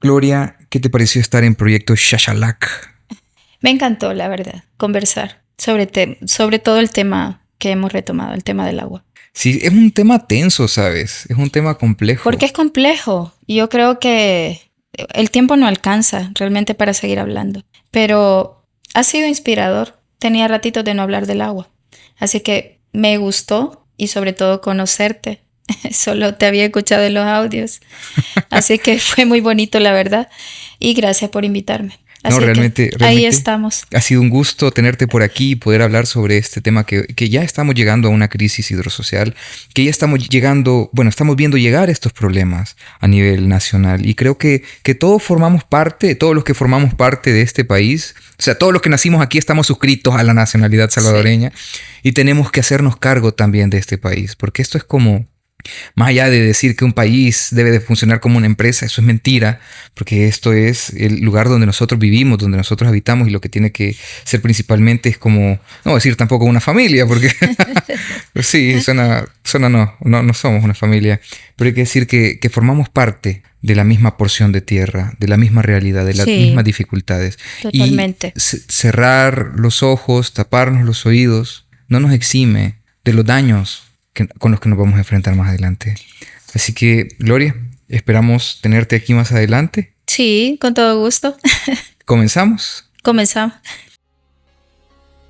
Gloria, ¿qué te pareció estar en Proyecto Shashalak? Me encantó, la verdad, conversar sobre todo el tema que hemos retomado, el tema del agua. Sí, es un tema tenso, ¿sabes? Es un tema complejo. Porque es complejo y yo creo que el tiempo no alcanza realmente para seguir hablando. Pero ha sido inspirador. Tenía ratitos de no hablar del agua. Así que me gustó y sobre todo conocerte. Solo te había escuchado en los audios. Así que fue muy bonito, la verdad. Y gracias por invitarme. No, Así que realmente, ahí realmente estamos. ha sido un gusto tenerte por aquí y poder hablar sobre este tema que ya estamos llegando a una crisis hidrosocial, que ya estamos llegando, bueno, estamos viendo llegar estos problemas a nivel nacional. Y creo que todos formamos parte, todos los que formamos parte de este país, o sea, todos los que nacimos aquí estamos suscritos a la nacionalidad Sí, salvadoreña y tenemos que hacernos cargo también de este país, porque esto es como más allá de decir que un país debe de funcionar como una empresa, eso es mentira, porque esto es el lugar donde nosotros vivimos, donde nosotros habitamos y lo que tiene que ser principalmente es como, no decir tampoco una familia, porque pues sí, no somos una familia, pero hay que decir que formamos parte de la misma porción de tierra, de la misma realidad, de las mismas sí, dificultades. Y totalmente. cerrar los ojos, taparnos los oídos, no nos exime de los daños con los que nos vamos a enfrentar más adelante. Así que, Gloria, esperamos tenerte aquí más adelante. Sí, con todo gusto. ¿Comenzamos? Comenzamos.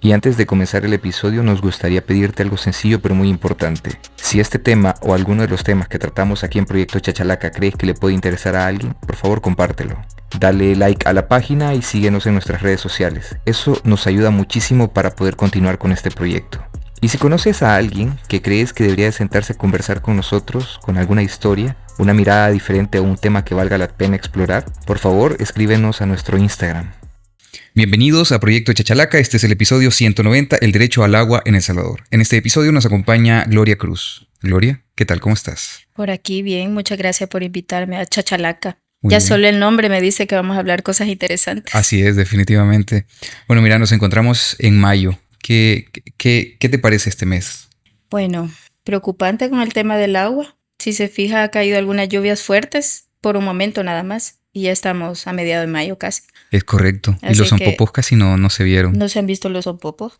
Y antes de comenzar el episodio nos gustaría pedirte algo sencillo pero muy importante. Si este tema o alguno de los temas que tratamos aquí en Proyecto Chachalaca crees que le puede interesar a alguien, por favor compártelo. Dale like a la página y síguenos en nuestras redes sociales. Eso nos ayuda muchísimo para poder continuar con este proyecto. Y si conoces a alguien que crees que debería sentarse a conversar con nosotros, con alguna historia, una mirada diferente a un tema que valga la pena explorar, por favor escríbenos a nuestro Instagram. Bienvenidos a Proyecto Chachalaca, este es el episodio 190, el derecho al agua en El Salvador. En este episodio nos acompaña Gloria Cruz. Gloria, ¿qué tal? ¿Cómo estás? Por aquí, bien. Muchas gracias por invitarme a Chachalaca. Muy Ya bien. solo el nombre me dice que vamos a hablar cosas interesantes. Así es, definitivamente. Bueno, mira, nos encontramos en mayo. ¿Qué te parece este mes? Bueno, preocupante con el tema del agua. Si se fija, ha caído algunas lluvias fuertes por un momento nada más. Y ya estamos a mediados de mayo casi. Es correcto. Y los Así que sonpopos casi no se vieron. no se han visto los popos.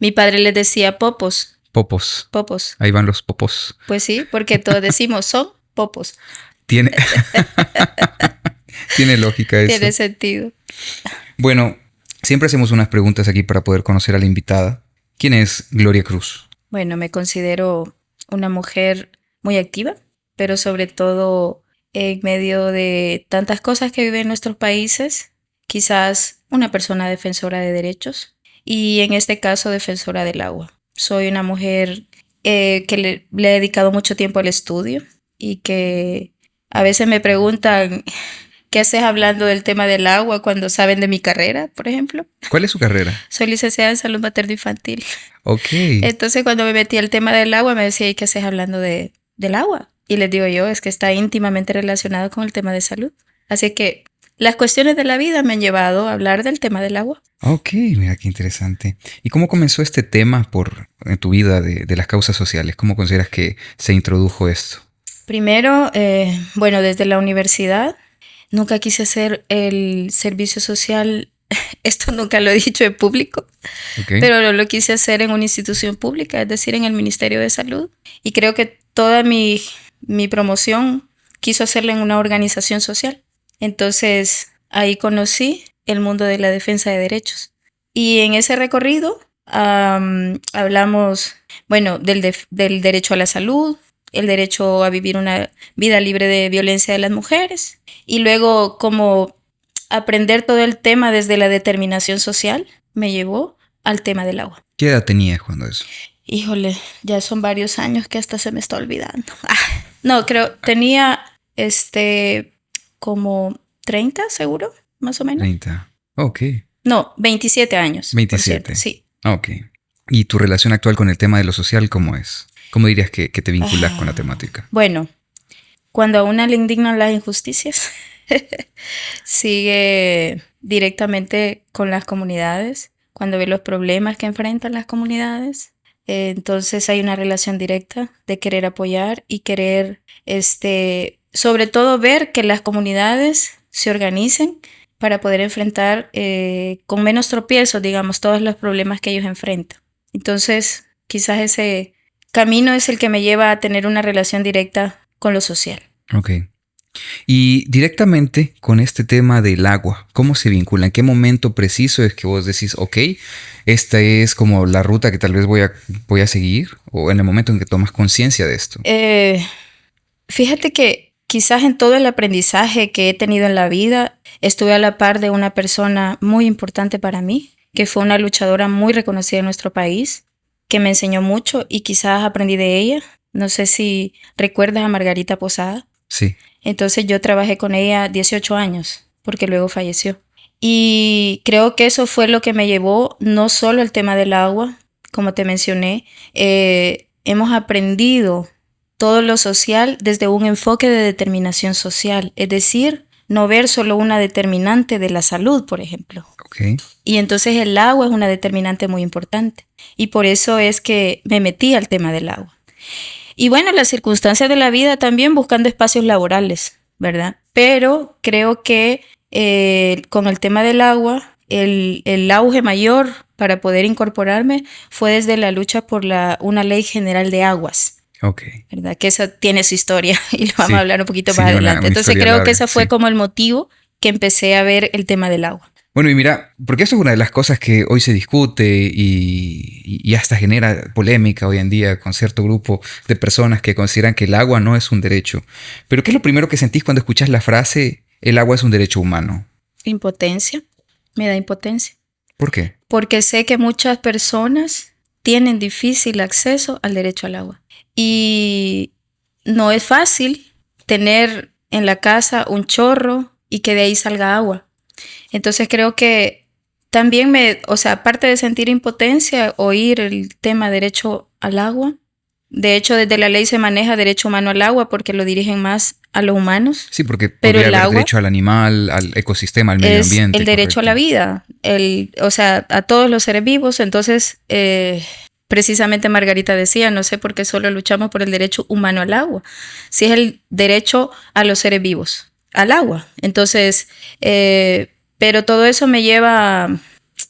Mi padre les decía popos, Popos. popos. Ahí van los popos. Pues sí, porque todos decimos son popos. Tiene, tiene lógica Tiene eso. sentido. Bueno, siempre hacemos unas preguntas aquí para poder conocer a la invitada. ¿Quién es Gloria Cruz? Bueno, me considero una mujer muy activa, pero sobre todo en medio de tantas cosas que viven nuestros países, quizás una persona defensora de derechos y en este caso defensora del agua. Soy una mujer que le he dedicado mucho tiempo al estudio y que a veces me preguntan qué haces hablando del tema del agua cuando saben de mi carrera, por ejemplo. ¿Cuál es su carrera? Soy licenciada en salud materno-infantil. Ok. Entonces cuando me metí al tema del agua me decía, ¿y qué haces hablando del agua? Y les digo yo, es que está íntimamente relacionado con el tema de salud. Así que las cuestiones de la vida me han llevado a hablar del tema del agua. Ok, mira qué interesante. ¿Y cómo comenzó este tema en tu vida de las causas sociales? ¿Cómo consideras que se introdujo esto? Primero, bueno, desde la universidad nunca quise hacer el servicio social. Esto nunca lo he dicho en público, Ok. pero lo quise hacer en una institución pública, es decir, en el Ministerio de Salud. Y creo que toda mi promoción quiso hacerla en una organización social. Entonces, ahí conocí el mundo de la defensa de derechos. Y en ese recorrido hablamos, bueno, del derecho a la salud, el derecho a vivir una vida libre de violencia de las mujeres. Y luego, como aprender todo el tema desde la determinación social me llevó al tema del agua. ¿Qué edad tenías cuando eso? Híjole, ya son varios años que hasta se me está olvidando. No, creo, tenía como 30 seguro, más o menos. 30. Ok. No, 27 años, por cierto, 27. sí. Ok. ¿Y tu relación actual con el tema de lo social cómo es? ¿Cómo dirías que te vinculas con la Ah, temática? bueno, cuando a una le indignan las injusticias, sigue directamente con las comunidades, cuando ve los problemas que enfrentan las comunidades. Entonces hay una relación directa de querer apoyar y querer, sobre todo ver que las comunidades se organicen para poder enfrentar con menos tropiezos, digamos, todos los problemas que ellos enfrentan. Entonces, quizás ese camino es el que me lleva a tener una relación directa con lo social. Ok. Y directamente con este tema del agua, ¿cómo se vincula? ¿En qué momento preciso es que vos decís, ok, esta es como la ruta que tal vez voy a seguir? ¿O en el momento en que tomas conciencia de esto? Fíjate que quizás en todo el aprendizaje que he tenido en la vida, estuve a la par de una persona muy importante para mí, que fue una luchadora muy reconocida en nuestro país, que me enseñó mucho y quizás aprendí de ella. No sé si recuerdas a Margarita Posada. Sí. Entonces yo trabajé con ella 18 años, porque luego falleció. Y creo que eso fue lo que me llevó no solo al tema del agua, como te mencioné, hemos aprendido todo lo social desde un enfoque de determinación social, es decir, no ver solo una determinante de la salud, por ejemplo. Okay. Y entonces el agua es una determinante muy importante. Y por eso es que me metí al tema del agua. Y bueno, las circunstancias de la vida también buscando espacios laborales, ¿verdad? Pero creo que con el tema del agua, el auge mayor para poder incorporarme fue desde la lucha por una ley general de aguas. Okay. ¿Verdad? Que eso tiene su historia y lo vamos a hablar un poquito más adelante. Entonces creo larga, que ese fue como el motivo que empecé a ver el tema del agua. Bueno, y mira, porque eso es una de las cosas que hoy se discute y hasta genera polémica hoy en día con cierto grupo de personas que consideran que el agua no es un derecho. Pero ¿qué es lo primero que sentís cuando escuchas la frase el agua es un derecho humano? Impotencia. Me da impotencia. ¿Por qué? Porque sé que muchas personas tienen difícil acceso al derecho al agua. Y no es fácil tener en la casa un chorro y que de ahí salga agua. Entonces creo que también aparte de sentir impotencia, oír el tema derecho al agua. De hecho, desde la ley se maneja derecho humano al agua porque lo dirigen más a los humanos. Sí, porque podría haber derecho al animal, al ecosistema, al medio ambiente. El derecho a la vida, a todos los seres vivos. Entonces, precisamente Margarita decía, no sé por qué solo luchamos por el derecho humano al agua, si es el derecho a los seres vivos, al agua. Entonces, pero todo eso me lleva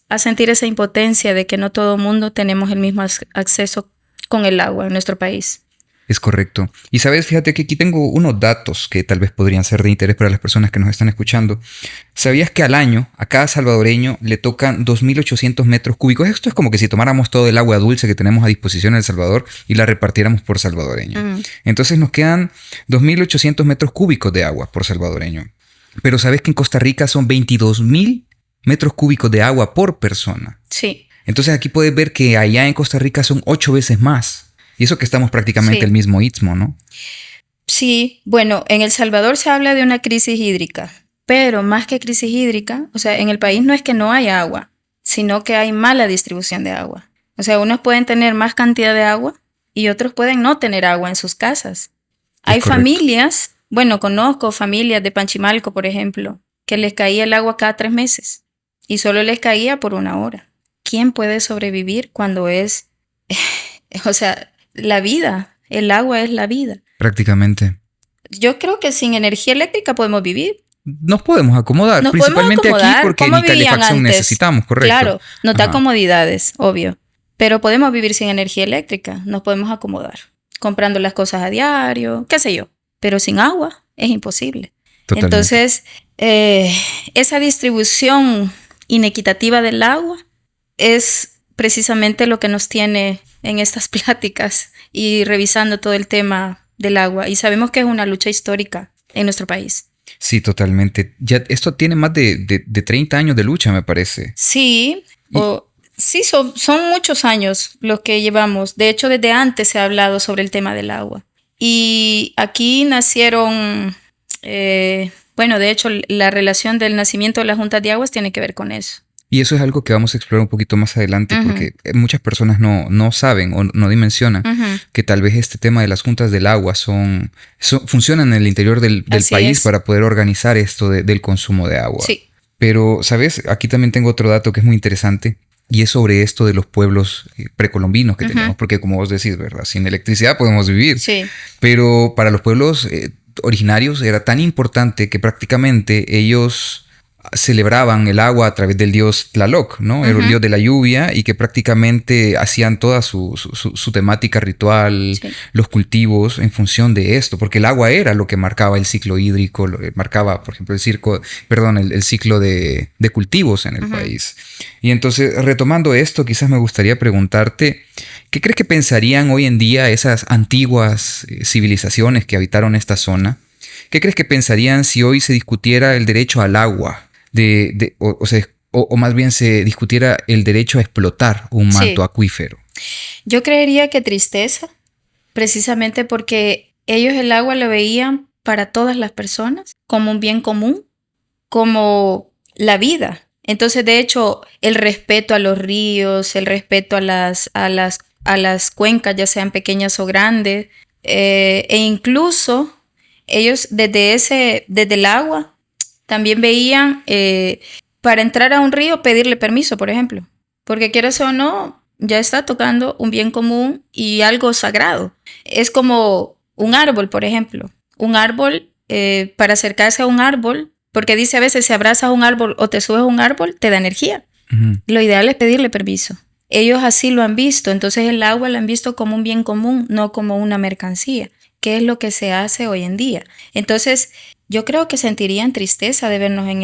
a sentir esa impotencia de que no todo el mundo tenemos el mismo acceso con el agua en nuestro país. Es correcto. Y sabes, fíjate que aquí tengo unos datos que tal vez podrían ser de interés para las personas que nos están escuchando. ¿Sabías que al año a cada salvadoreño le tocan 2.800 metros cúbicos? Esto es como que si tomáramos todo el agua dulce que tenemos a disposición en El Salvador y la repartiéramos por salvadoreño. Entonces nos quedan 2.800 metros cúbicos de agua por salvadoreño. Pero ¿sabes que en Costa Rica son 22.000 metros cúbicos de agua por persona? Sí. Entonces aquí puedes ver que allá en Costa Rica son 8 veces más. Y eso que estamos prácticamente el mismo istmo, ¿no? Sí, bueno, en El Salvador se habla de una crisis hídrica, pero más que crisis hídrica, en el país no es que no haya agua, sino que hay mala distribución de agua. O sea, unos pueden tener más cantidad de agua y otros pueden no tener agua en sus casas. Hay familias, conozco familias de Panchimalco, por ejemplo, que les caía el agua cada 3 meses y solo les caía por 1 hora. ¿Quién puede sobrevivir cuando es, la vida? El agua es la vida. Prácticamente. Yo creo que sin energía eléctrica podemos vivir. Nos podemos acomodar, principalmente aquí porque ni calefacción necesitamos, correcto. Claro, nos da comodidades, obvio. Pero podemos vivir sin energía eléctrica, nos podemos acomodar. Comprando las cosas a diario, qué sé yo. Pero sin agua es imposible. Totalmente. Entonces, esa distribución inequitativa del agua es precisamente lo que nos tiene en estas pláticas y revisando todo el tema del agua. Y sabemos que es una lucha histórica en nuestro país. Sí, totalmente. Ya esto tiene más de 30 años de lucha, me parece. Sí, son muchos años los que llevamos. De hecho, desde antes se ha hablado sobre el tema del agua. Y aquí nacieron, de hecho, la relación del nacimiento de las juntas de aguas tiene que ver con eso. Y eso es algo que vamos a explorar un poquito más adelante, porque muchas personas no saben o no dimensionan que tal vez este tema de las juntas del agua funcionan en el interior del país para poder organizar esto del consumo de agua. Sí. Pero, ¿sabes? Aquí también tengo otro dato que es muy interesante y es sobre esto de los pueblos precolombinos que tenemos, porque como vos decís, ¿verdad? Sin electricidad podemos vivir. Sí. Pero para los pueblos originarios era tan importante que prácticamente ellos celebraban el agua a través del dios Tlaloc, ¿no? Era el dios de la lluvia y que prácticamente hacían toda su temática ritual, sí, los cultivos en función de esto, porque el agua era lo que marcaba el ciclo hídrico, lo que marcaba, por ejemplo, el ciclo de cultivos en el país. Y entonces, retomando esto, quizás me gustaría preguntarte, ¿qué crees que pensarían hoy en día esas antiguas civilizaciones que habitaron esta zona? ¿Qué crees que pensarían si hoy se discutiera el derecho al agua? O más bien se discutiera el derecho a explotar un manto acuífero. Yo creería que tristeza, precisamente porque ellos el agua lo veían para todas las personas como un bien común, como la vida. Entonces, de hecho, el respeto a los ríos, el respeto a las cuencas, ya sean pequeñas o grandes, e incluso ellos desde el agua también veían para entrar a un río pedirle permiso, por ejemplo, porque quieras o no, ya está tocando un bien común y algo sagrado. Es como un árbol, por ejemplo. Un árbol, para acercarse a un árbol, porque dice a veces si abrazas a un árbol o te subes a un árbol, te da energía. Lo ideal es pedirle permiso. Ellos así lo han visto, entonces el agua lo han visto como un bien común, no como una mercancía, que es lo que se hace hoy en día. Entonces, yo creo que sentirían tristeza de vernos en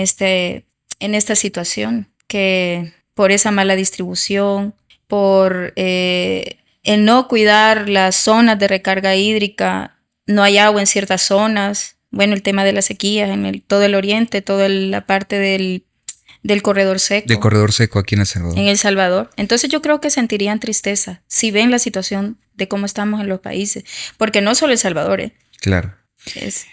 esta situación, que por esa mala distribución, por el no cuidar las zonas de recarga hídrica, no hay agua en ciertas zonas. Bueno, el tema de las sequías en todo el oriente, toda la parte del corredor seco. Del corredor seco aquí en El Salvador. En El Salvador. Entonces yo creo que sentirían tristeza si ven la situación de cómo estamos en los países. Porque no solo El Salvador, Claro.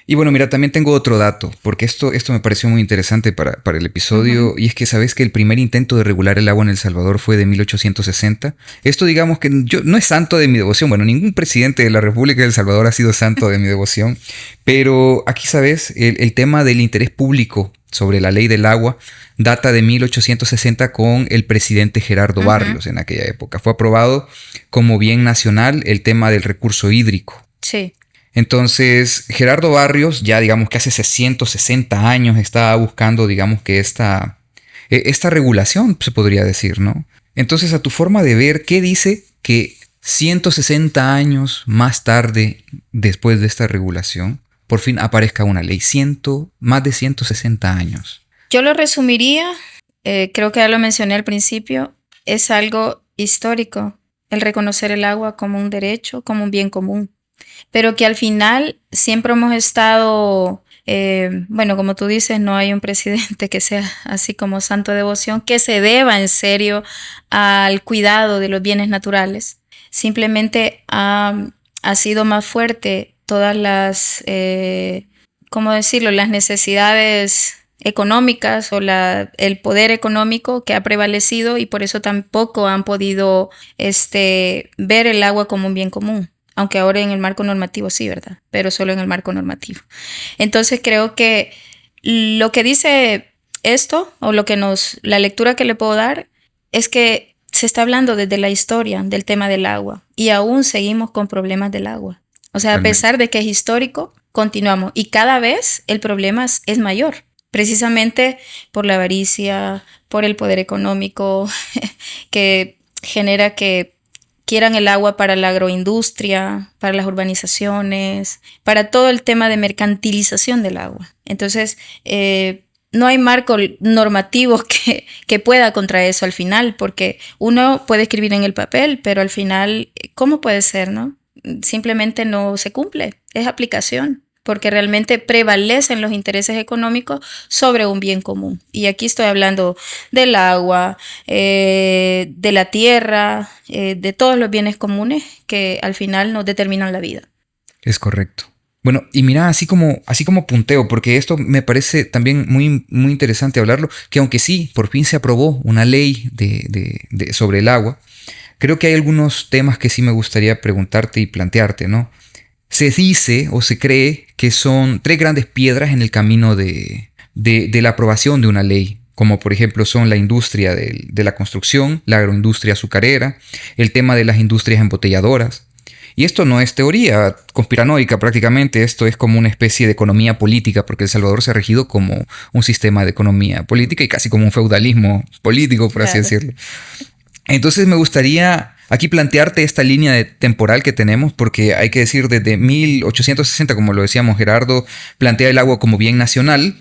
Y bueno, mira, también tengo otro dato, porque esto me pareció muy interesante para el episodio, y es que sabes que el primer intento de regular el agua en El Salvador fue de 1860. Esto, digamos que yo no es santo de mi devoción, bueno, ningún presidente de la República de El Salvador ha sido santo de mi devoción, pero aquí, sabes, el tema del interés público sobre la ley del agua data de 1860 con el presidente Gerardo Barrios en aquella época. Fue aprobado como bien nacional el tema del recurso hídrico. Sí. Entonces, Gerardo Barrios, ya digamos que hace 160 años estaba buscando, digamos que esta regulación, se podría decir, ¿no? Entonces, a tu forma de ver, ¿qué dice que 160 años más tarde, después de esta regulación, por fin aparezca una ley? Más de 160 años. Yo lo resumiría, creo que ya lo mencioné al principio, es algo histórico, el reconocer el agua como un derecho, como un bien común. Pero que al final siempre hemos estado, bueno, como tú dices, no hay un presidente que sea así como santo de devoción, que se deba en serio al cuidado de los bienes naturales. Simplemente ha sido más fuerte todas las, ¿cómo decirlo?, las necesidades económicas o el poder económico que ha prevalecido, y por eso tampoco han podido ver el agua como un bien común. Aunque ahora en el marco normativo sí, ¿verdad? Pero solo en el marco normativo. Entonces creo que lo que dice esto, o la lectura que le puedo dar, es que se está hablando desde la historia del tema del agua y aún seguimos con problemas del agua. O sea, a pesar de que es histórico, continuamos y cada vez el problema es mayor. Precisamente por la avaricia, por el poder económico que genera que quieran el agua para la agroindustria, para las urbanizaciones, para todo el tema de mercantilización del agua. Entonces, no hay marco normativo que pueda contra eso al final, porque uno puede escribir en el papel, pero al final, ¿cómo puede ser, no? Simplemente no se cumple, es aplicación, porque realmente prevalecen los intereses económicos sobre un bien común. Y aquí estoy hablando del agua, de la tierra, de todos los bienes comunes que al final nos determinan la vida. Es correcto. Bueno, y mira, así como punteo, porque esto me parece también muy, muy interesante hablarlo, que aunque sí, por fin se aprobó una ley sobre el agua, creo que hay algunos temas que sí me gustaría preguntarte y plantearte, ¿no? Se dice o se cree que son 3 grandes piedras en el camino de la aprobación de una ley, como por ejemplo son la industria de la construcción, la agroindustria azucarera, el tema de las industrias embotelladoras Y esto no es teoría conspiranoica prácticamente, esto es como una especie de economía política, porque El Salvador se ha regido como un sistema de economía política y casi como un feudalismo político, por así Claro. decirlo. Entonces me gustaría aquí plantearte esta línea temporal que tenemos, porque hay que decir desde 1860, como lo decíamos, Gerardo plantea el agua como bien nacional.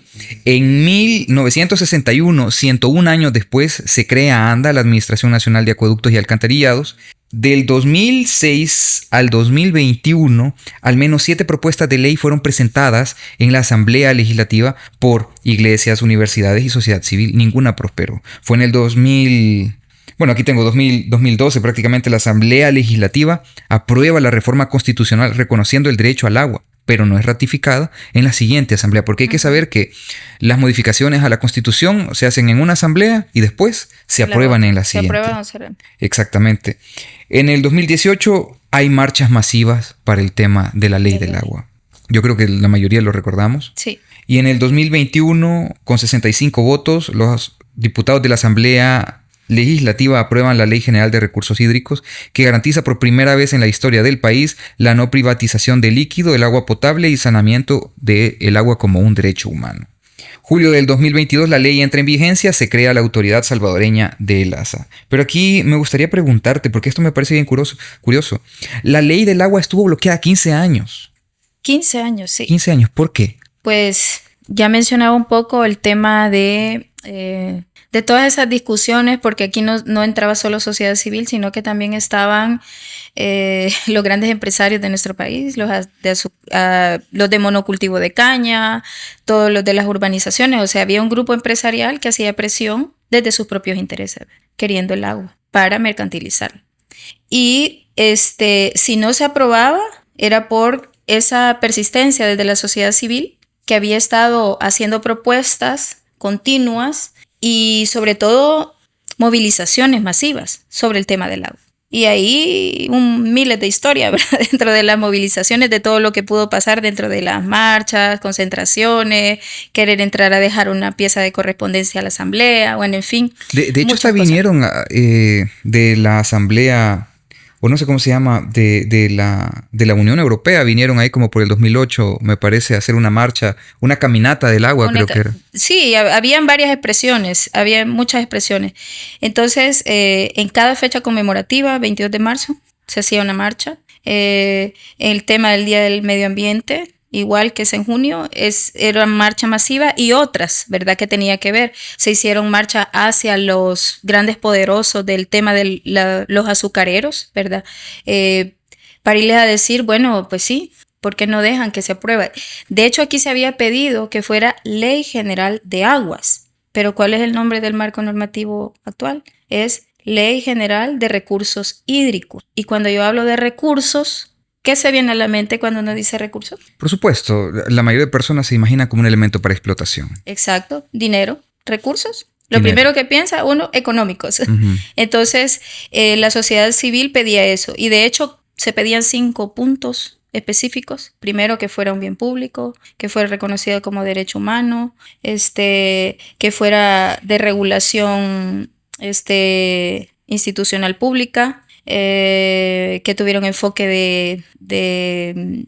En 1961, 101 años después, se crea ANDA, la Administración Nacional de Acueductos y Alcantarillados. Del 2006 al 2021, al menos 7 propuestas de ley fueron presentadas en la Asamblea Legislativa por iglesias, universidades y sociedad civil. Ninguna prosperó. Fue en el 2000... Bueno, aquí tengo 2012, prácticamente la Asamblea Legislativa aprueba la reforma constitucional reconociendo el derecho al agua, pero no es ratificada en la siguiente asamblea, porque hay que saber que las modificaciones a la Constitución se hacen en una asamblea y después se aprueban en la siguiente. Se aprueban o serán. Exactamente. En el 2018 hay marchas masivas para el tema de la ley del agua. Yo creo que la mayoría lo recordamos. Sí. Y en el 2021, con 65 votos, los diputados de la Asamblea Legislativa aprueban la Ley General de Recursos Hídricos, que garantiza por primera vez en la historia del país la no privatización del líquido, el agua potable y saneamiento del agua como un derecho humano. Julio del 2022 la ley entra en vigencia, se crea la Autoridad Salvadoreña del ASA. Pero aquí me gustaría preguntarte, porque esto me parece bien curioso. La ley del agua estuvo bloqueada 15 años. 15 años, sí. 15 años, ¿por qué? Pues ya mencionaba un poco el tema de todas esas discusiones, porque aquí no entraba solo sociedad civil, sino que también estaban los grandes empresarios de nuestro país, los de monocultivo de caña, todos los de las urbanizaciones. O sea, había un grupo empresarial que hacía presión desde sus propios intereses, queriendo el agua para mercantilizarlo. Y si no se aprobaba, era por esa persistencia desde la sociedad civil, que había estado haciendo propuestas continuas y sobre todo movilizaciones masivas sobre el tema del agua. Y ahí miles de historias, ¿verdad? Dentro de las movilizaciones, de todo lo que pudo pasar dentro de las marchas, concentraciones, querer entrar a dejar una pieza de correspondencia a la asamblea, bueno, en fin. De hecho, hasta vinieron de la asamblea, o no sé cómo se llama, de la Unión Europea, vinieron ahí como por el 2008, me parece, a hacer una marcha, una caminata del agua, creo que era. Sí, habían varias expresiones, había muchas expresiones. Entonces, en cada fecha conmemorativa, 22 de marzo, se hacía una marcha. El tema del Día del Medio Ambiente, igual que es en junio, era marcha masiva y otras, ¿verdad? Que tenía que ver. Se hicieron marchas hacia los grandes poderosos del tema de los azucareros, ¿verdad? Para irles a decir, bueno, pues sí, ¿por qué no dejan que se apruebe? De hecho, aquí se había pedido que fuera Ley General de Aguas, pero ¿cuál es el nombre del marco normativo actual? Es Ley General de Recursos Hídricos. Y cuando yo hablo de recursos, ¿qué se viene a la mente cuando uno dice recursos? Por supuesto, la mayoría de personas se imagina como un elemento para explotación. Exacto, dinero, recursos. Lo primero que piensa uno, económicos. Uh-huh. Entonces, la sociedad civil pedía eso. Y de hecho, se pedían 5 puntos específicos. Primero, que fuera un bien público, que fuera reconocido como derecho humano, que fuera de regulación institucional pública, que tuviera un enfoque de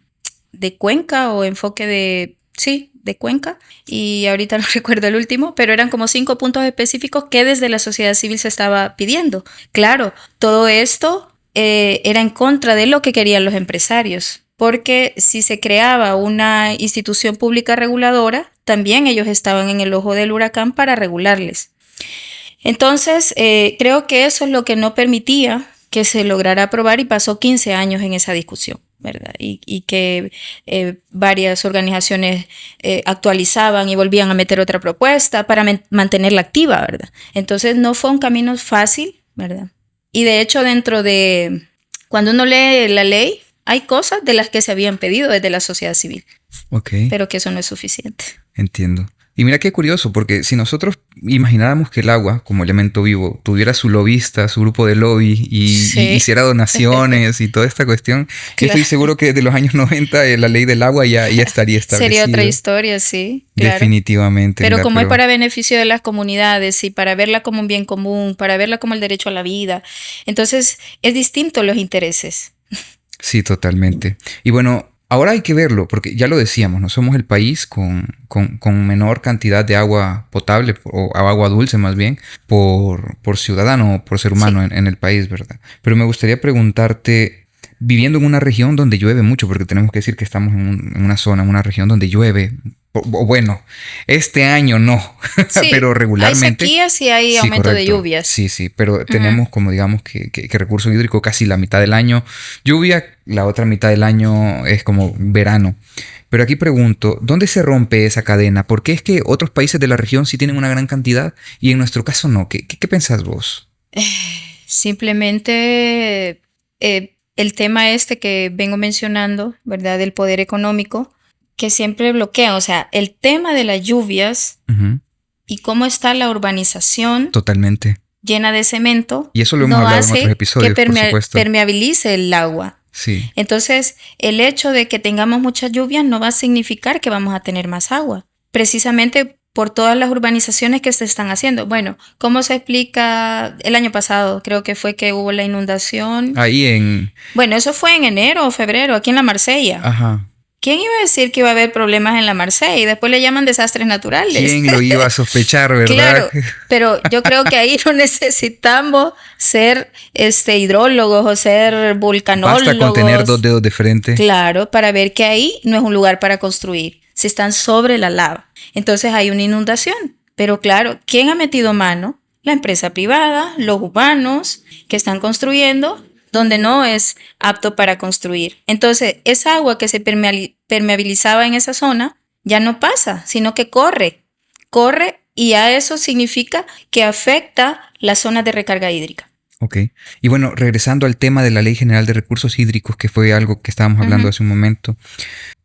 cuenca o enfoque de cuenca, y ahorita no recuerdo el último, pero eran como 5 puntos específicos que desde la sociedad civil se estaba pidiendo. Claro, todo esto era en contra de lo que querían los empresarios, porque si se creaba una institución pública reguladora, también ellos estaban en el ojo del huracán para regularles. Entonces, creo que eso es lo que no permitía que se lograra aprobar, y pasó 15 años en esa discusión, ¿verdad? Y que varias organizaciones actualizaban y volvían a meter otra propuesta para mantenerla activa, ¿verdad? Entonces no fue un camino fácil, ¿verdad? Y de hecho, cuando uno lee la ley, hay cosas de las que se habían pedido desde la sociedad civil. Okay. Pero que eso no es suficiente. Entiendo. Y mira qué curioso, porque si nosotros imagináramos que el agua, como elemento vivo, tuviera su lobista, su grupo de lobby y hiciera donaciones y toda esta cuestión, claro, yo estoy seguro que desde los años 90 la ley del agua ya estaría establecida. Sería otra historia, sí. Claro. Definitivamente. Pero como es para beneficio de las comunidades y para verla como un bien común, para verla como el derecho a la vida, entonces es distinto los intereses. Sí, totalmente. Y bueno, ahora hay que verlo, porque ya lo decíamos, no somos el país con menor cantidad de agua potable, o agua dulce más bien, por ciudadano o por ser humano Sí. en el país, ¿verdad? Pero me gustaría preguntarte, viviendo en una región donde llueve mucho, porque tenemos que decir que estamos en una zona, en una región donde llueve, o bueno, este año no, pero Sí, hay regularmente. sequías y hay Sí, aumento de correcto. lluvias. Sí, sí, pero Ujú. tenemos como digamos que recurso hídrico casi la mitad del año lluvia, la otra mitad del año es como verano. Pero aquí pregunto, ¿dónde se rompe esa cadena? ¿Por qué es que otros países de la región sí tienen una gran cantidad y en nuestro caso no? ¿Qué pensás vos? Simplemente el tema este que vengo mencionando, ¿verdad? Del poder económico, que siempre bloquea. O sea, el tema de las lluvias Ujú, y cómo está la urbanización totalmente. llena de cemento Y eso lo hemos no hablado en otros hace que episodios, por supuesto. permeabilice el agua. Sí. Entonces, el hecho de que tengamos muchas lluvias no va a significar que vamos a tener más agua, precisamente por todas las urbanizaciones que se están haciendo. Bueno, ¿cómo se explica? El año pasado creo que fue que hubo la inundación. Ahí en... Bueno, eso fue en enero o febrero, aquí en la Marsella. Ajá. ¿Quién iba a decir que iba a haber problemas en la Marsella? Y después le llaman desastres naturales. ¿Quién lo iba a sospechar, verdad? Claro, pero yo creo que ahí no necesitamos ser hidrólogos o ser Basta con tener dos vulcanólogos. dedos de frente. Claro, para ver que ahí no es un lugar para construir, si están sobre la lava. Entonces hay una inundación. Pero claro, ¿quién ha metido mano? La empresa privada, los humanos que están construyendo donde no es apto para construir. Entonces, esa agua que se permeabilizaba en esa zona ya no pasa, sino que corre y a eso significa que afecta las zonas de recarga hídrica. Ok. Y bueno, regresando al tema de la Ley General de Recursos Hídricos, que fue algo que estábamos hablando Ujú. hace un momento,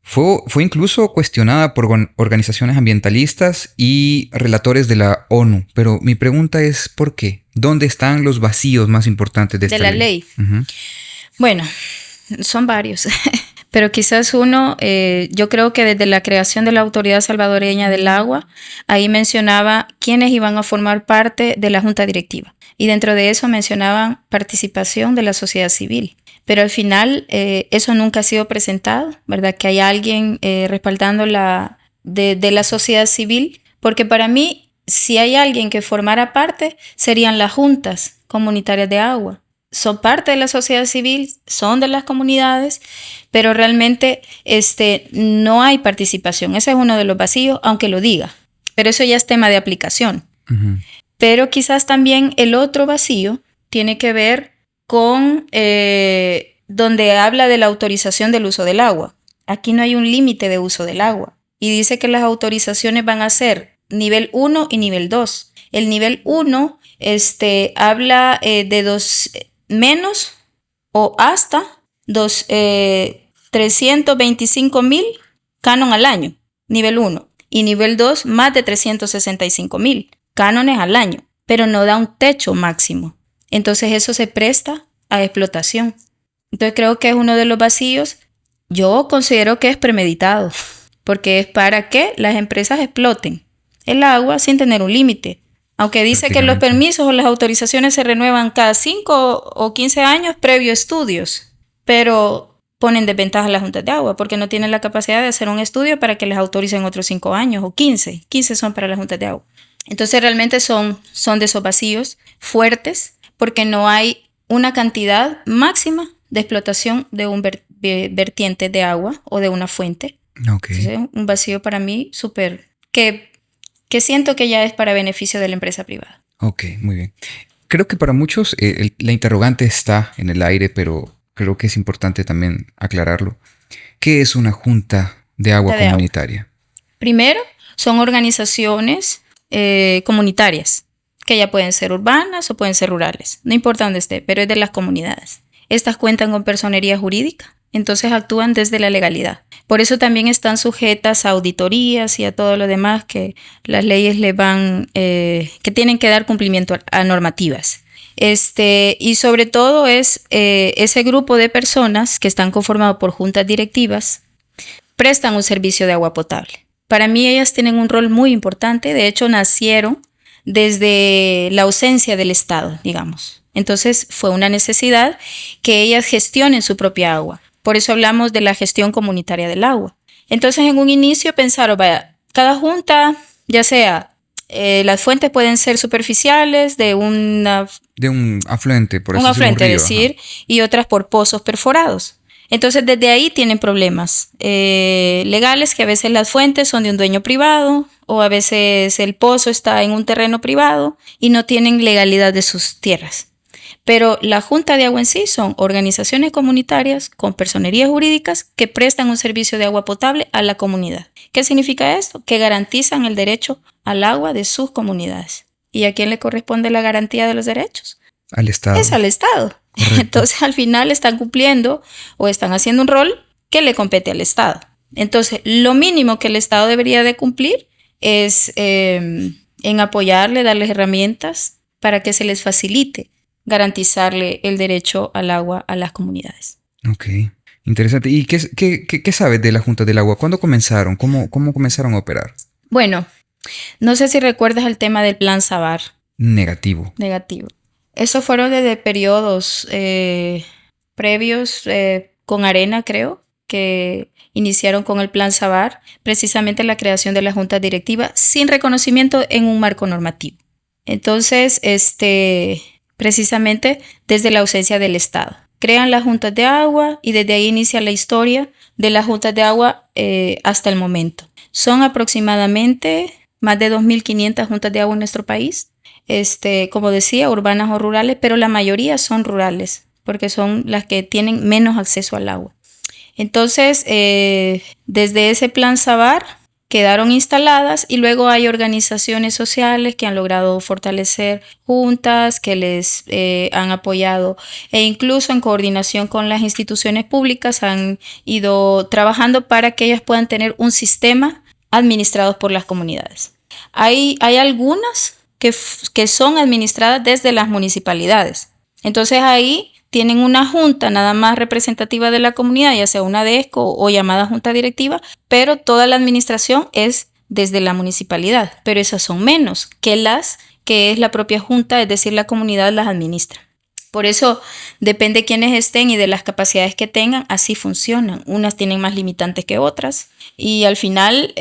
fue incluso cuestionada por organizaciones ambientalistas y relatores de la ONU. Pero mi pregunta es, ¿por qué? ¿Dónde están los vacíos más importantes de De esta la ley? ley. Ujú. Bueno, son varios, pero quizás uno, yo creo que desde la creación de la Autoridad Salvadoreña del Agua, ahí mencionaba quiénes iban a formar parte de la Junta Directiva. Y dentro de eso mencionaban participación de la sociedad civil. Pero al final eso nunca ha sido presentado, ¿verdad? Que hay alguien respaldando de la sociedad civil, porque para mí, si hay alguien que formara parte, serían las juntas comunitarias de agua. Son parte de la sociedad civil, son de las comunidades, pero realmente no hay participación. Ese es uno de los vacíos, aunque lo diga. Pero eso ya es tema de aplicación. Ujú. Pero quizás también el otro vacío tiene que ver con donde habla de la autorización del uso del agua. Aquí no hay un límite de uso del agua. Y dice que las autorizaciones van a ser nivel 1 y nivel 2. El nivel 1 habla de menos o hasta 325,000 canon al año, nivel 1. Y nivel 2, más de 365,000 cánones al año, pero no da un techo máximo. Entonces eso se presta a explotación. Entonces creo que es uno de los vacíos. Yo considero que es premeditado, porque es para que las empresas exploten el agua sin tener un límite. Aunque dice que los Prácticamente. permisos o las autorizaciones se renuevan cada 5 o 15 años previo estudios, pero ponen desventaja a las juntas de agua porque no tienen la capacidad de hacer un estudio para que les autoricen otros 5 años o 15. 15 son para las juntas de agua. Entonces realmente son de esos vacíos fuertes porque no hay una cantidad máxima de explotación de un vertiente de agua o de una fuente. Ok. Entonces, un vacío para mí súper que siento que ya es para beneficio de la empresa privada. Ok, muy bien. Creo que para muchos la interrogante está en el aire, pero creo que es importante también aclararlo. ¿Qué es una junta de agua Junta de agua. comunitaria? Primero, son organizaciones comunitarias, que ya pueden ser urbanas o pueden ser rurales, no importa dónde esté, pero es de las comunidades. Estas cuentan con personería jurídica, entonces actúan desde la legalidad. Por eso también están sujetas a auditorías y a todo lo demás que las leyes le van, que tienen que dar cumplimiento a normativas. Y sobre todo es ese grupo de personas que están conformados por juntas directivas, prestan un servicio de agua potable. Para mí ellas tienen un rol muy importante, de hecho nacieron desde la ausencia del Estado, digamos. Entonces fue una necesidad que ellas gestionen su propia agua. Por eso hablamos de la gestión comunitaria del agua. Entonces en un inicio pensaron, vaya, cada junta, ya sea, las fuentes pueden ser superficiales de un afluente, por un eso afluente, un río, decir, y otras por pozos perforados. Entonces desde ahí tienen problemas legales, que a veces las fuentes son de un dueño privado o a veces el pozo está en un terreno privado y no tienen legalidad de sus tierras. Pero la Junta de Agua en sí son organizaciones comunitarias con personerías jurídicas que prestan un servicio de agua potable a la comunidad. ¿Qué significa esto? Que garantizan el derecho al agua de sus comunidades. ¿Y a quién le corresponde la garantía de los derechos? Al Estado. Es al Estado. Correcto. Entonces al final están cumpliendo o están haciendo un rol que le compete al Estado. Entonces lo mínimo que el Estado debería de cumplir es en apoyarle, darles herramientas para que se les facilite garantizarle el derecho al agua a las comunidades. Ok, interesante. ¿Y qué sabes de la Junta del Agua? ¿Cuándo comenzaron? ¿Cómo comenzaron a operar? Bueno, no sé si recuerdas el tema del Plan Sabar. Negativo. Eso fueron desde periodos previos con Arena, creo, que iniciaron con el Plan Sabar, precisamente la creación de la Junta Directiva sin reconocimiento en un marco normativo. Entonces, precisamente desde la ausencia del Estado. Crean las juntas de agua y desde ahí inicia la historia de las juntas de agua hasta el momento. Son aproximadamente más de 2.500 juntas de agua en nuestro país. Como decía, urbanas o rurales, pero la mayoría son rurales porque son las que tienen menos acceso al agua. Entonces, desde ese Plan Sabar quedaron instaladas y luego hay organizaciones sociales que han logrado fortalecer juntas, que les han apoyado e incluso en coordinación con las instituciones públicas han ido trabajando para que ellas puedan tener un sistema administrado por las comunidades. Hay algunas que son administradas desde las municipalidades. Entonces ahí tienen una junta nada más representativa de la comunidad, ya sea una DESCO o llamada junta directiva, pero toda la administración es desde la municipalidad. Pero esas son menos que las que es la propia junta, es decir, la comunidad las administra. Por eso depende de quiénes estén y de las capacidades que tengan, así funcionan. Unas tienen más limitantes que otras y al final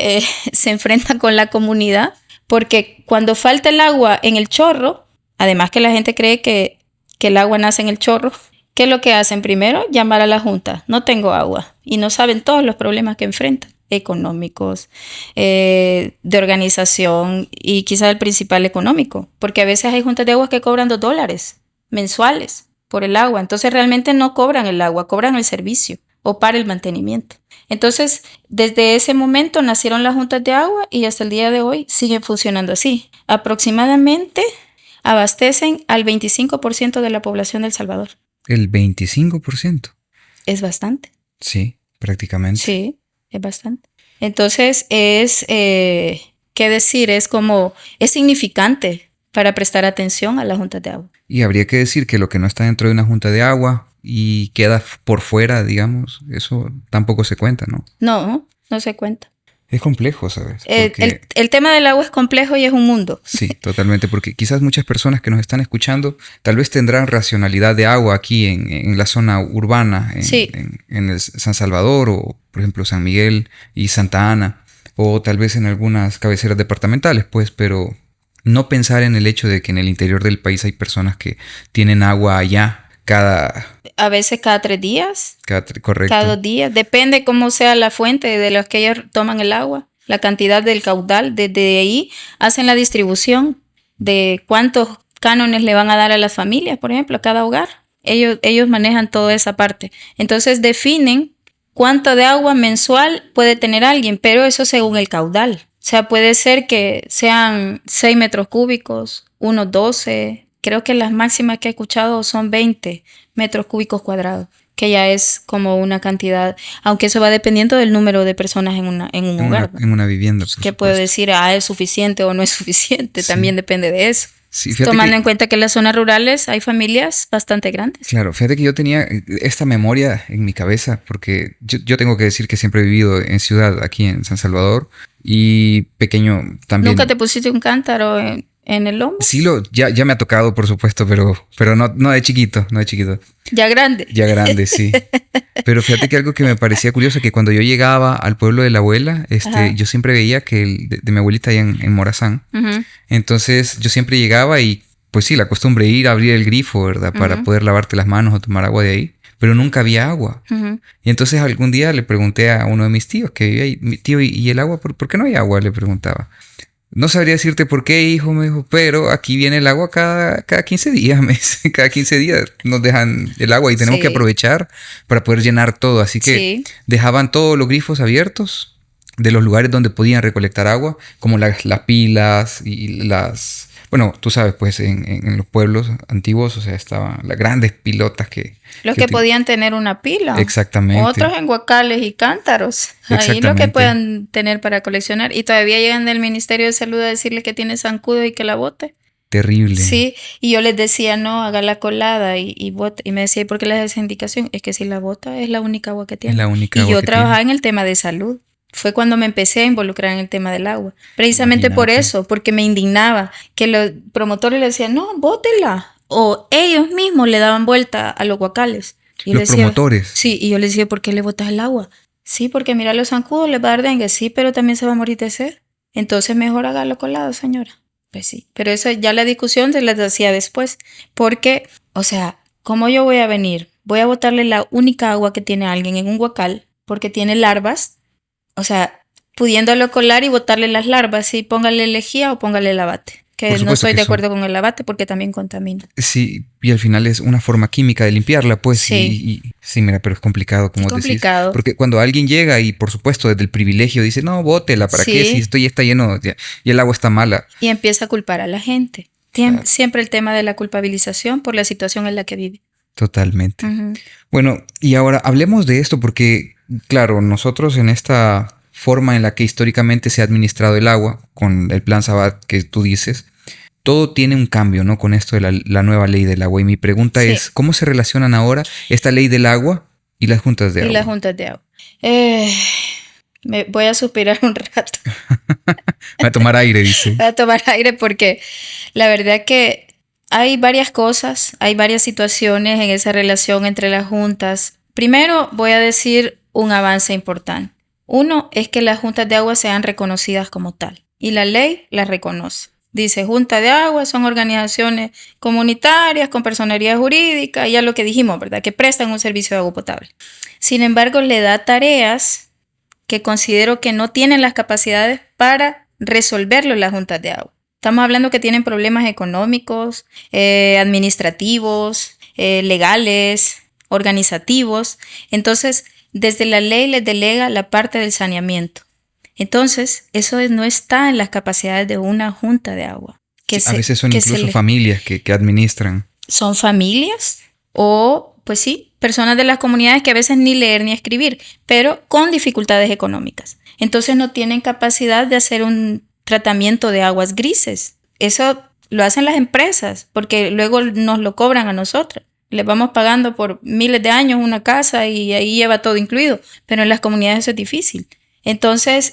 se enfrentan con la comunidad porque cuando falta el agua en el chorro, además que la gente cree que el agua nace en el chorro, ¿qué es lo que hacen? Primero, llamar a la junta. No tengo agua. Y no saben todos los problemas que enfrentan, económicos, de organización y quizás el principal económico. Porque a veces hay juntas de agua que cobran $2 mensuales por el agua. Entonces realmente no cobran el agua, cobran el servicio o para el mantenimiento. Entonces, desde ese momento nacieron las juntas de agua y hasta el día de hoy siguen funcionando así. Aproximadamente abastecen al 25% de la población de El Salvador. ¿El 25%? Es bastante. Sí, prácticamente. Sí, es bastante. Entonces ¿qué decir? Es significante para prestar atención a las juntas de agua. Y habría que decir que lo que no está dentro de una junta de agua y queda por fuera, digamos, eso tampoco se cuenta, ¿no? No se cuenta. Es complejo, ¿sabes? El tema del agua es complejo y es un mundo. Sí, totalmente, porque quizás muchas personas que nos están escuchando tal vez tendrán racionalidad de agua aquí en la zona urbana, en el San Salvador o, por ejemplo, San Miguel y Santa Ana, o tal vez en algunas cabeceras departamentales, pues, pero no pensar en el hecho de que en el interior del país hay personas que tienen agua allá a veces cada 3 días. Correcto. Cada 2 días. Depende cómo sea la fuente de las que ellos toman el agua. La cantidad del caudal. Desde ahí hacen la distribución de cuántos cánones le van a dar a las familias, por ejemplo, a cada hogar. Ellos manejan toda esa parte. Entonces definen cuánto de agua mensual puede tener alguien, pero eso según el caudal. O sea, puede ser que sean 6 metros cúbicos, unos 12. Creo que las máximas que he escuchado son 20 metros cúbicos cuadrados, que ya es como una cantidad, aunque eso va dependiendo del número de personas en un hogar. En una vivienda, por que puede decir, es suficiente o no es suficiente, sí. También depende de eso. Sí, tomando en cuenta que en las zonas rurales hay familias bastante grandes. Claro, fíjate que yo tenía esta memoria en mi cabeza, porque yo tengo que decir que siempre he vivido en ciudad, aquí en San Salvador, y pequeño también. ¿Nunca te pusiste un cántaro en el hombro. Sí, ya me ha tocado, por supuesto, pero no de chiquito, no de chiquito. Ya grande. Ya grande, sí. Pero fíjate que algo que me parecía curioso, que cuando yo llegaba al pueblo de la abuela, yo siempre veía que de mi abuelita allá en Morazán, entonces yo siempre llegaba y pues sí, la costumbre ir a abrir el grifo, ¿verdad? Para poder lavarte las manos o tomar agua de ahí, pero nunca había agua. Y entonces algún día le pregunté a uno de mis tíos que vivía ahí, mi tío, ¿y el agua? ¿Por qué no hay agua? Le preguntaba. No sabría decirte por qué, hijo, me dijo, pero aquí viene el agua cada 15 días, me dice. Cada 15 días nos dejan el agua y tenemos que aprovechar para poder llenar todo. Así que dejaban todos los grifos abiertos de los lugares donde podían recolectar agua, como las pilas y las... Bueno, tú sabes, pues en los pueblos antiguos, o sea, estaban las grandes pilotas que... Los que podían tener una pila. Exactamente. Otros en guacales y cántaros. Ahí lo que puedan tener para coleccionar. Y todavía llegan del Ministerio de Salud a decirle que tiene zancudo y que la bote. Terrible. Sí, y yo les decía, no, haga la colada y bote. Y me decía, ¿y por qué le das esa indicación? Es que si la bota es la única agua que tiene. Es la única agua y yo que trabajaba tiene. en el tema de salud. Fue cuando me empecé a involucrar en el tema del agua. Precisamente por eso, porque me indignaba que los promotores le decían, no, bótela. O ellos mismos le daban vuelta a los guacales. Y los promotores. Sí, y yo les decía, ¿por qué le botas el agua? Sí, porque mira, los zancudos les va a dar dengue. Sí, pero también se va a morir de sed. Entonces mejor hágalo colado, señora. Pues sí, pero eso ya la discusión se les hacía después. Porque, o sea, ¿cómo yo voy a venir? Voy a botarle la única agua que tiene alguien en un guacal porque tiene larvas. O sea, pudiéndolo colar y botarle las larvas, sí, póngale lejía o póngale lavate. Que no estoy de acuerdo con el lavate porque también contamina. Sí, y al final es una forma química de limpiarla, pues. Sí. Sí, mira, pero es complicado, como decís. Es complicado. Porque cuando alguien llega y, por supuesto, desde el privilegio dice, no, bótela, ¿para qué? Si esto ya está lleno y el agua está mala. Y empieza a culpar a la gente. Siempre el tema de la culpabilización por la situación en la que vive. Totalmente. Bueno, y ahora hablemos de esto porque, claro, nosotros en esta forma en la que históricamente se ha administrado el agua, con el plan Sabat que tú dices, todo tiene un cambio, ¿no? Con esto de la nueva ley del agua. Y mi pregunta es, ¿cómo se relacionan ahora esta ley del agua y las juntas de agua? Y las juntas de agua. Me voy a suspirar un rato. Voy a tomar aire, dice. Voy a tomar aire porque la verdad que hay varias cosas, hay varias situaciones en esa relación entre las juntas. Primero voy a decir un avance importante. Uno es que las juntas de agua sean reconocidas como tal y la ley las reconoce. Dice, junta de agua son organizaciones comunitarias con personería jurídica, ya lo que dijimos, ¿verdad? Que prestan un servicio de agua potable. Sin embargo, le da tareas que considero que no tienen las capacidades para resolverlo las juntas de agua. Estamos hablando que tienen problemas económicos, administrativos, legales, organizativos. Entonces, desde la ley les delega la parte del saneamiento. Entonces, eso no está en las capacidades de una junta de agua. A veces son incluso familias que administran. Son familias o, pues sí, personas de las comunidades que a veces ni leer ni escribir, pero con dificultades económicas. Entonces no tienen capacidad de hacer un tratamiento de aguas grises. Eso lo hacen las empresas porque luego nos lo cobran a nosotros. Les vamos pagando por miles de años una casa y ahí lleva todo incluido, pero en las comunidades eso es difícil. Entonces,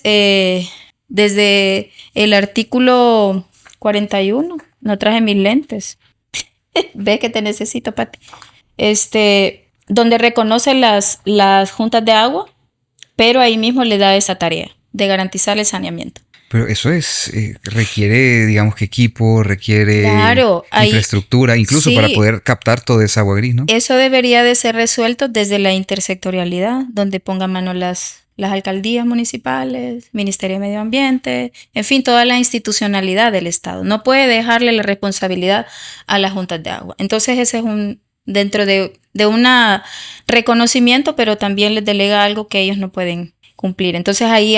desde el artículo 41, no traje mis lentes. Ve que te necesito, Pati. Donde reconoce las juntas de agua, pero ahí mismo le da esa tarea de garantizar el saneamiento. Pero eso requiere, digamos que equipo, requiere infraestructura, incluso para poder captar toda esa agua gris, ¿no? Eso debería de ser resuelto desde la intersectorialidad, donde pongan mano las alcaldías municipales, Ministerio de Medio Ambiente, en fin, toda la institucionalidad del Estado. No puede dejarle la responsabilidad a las juntas de agua. Entonces ese es dentro de un reconocimiento, pero también les delega algo que ellos no pueden cumplir. Entonces ahí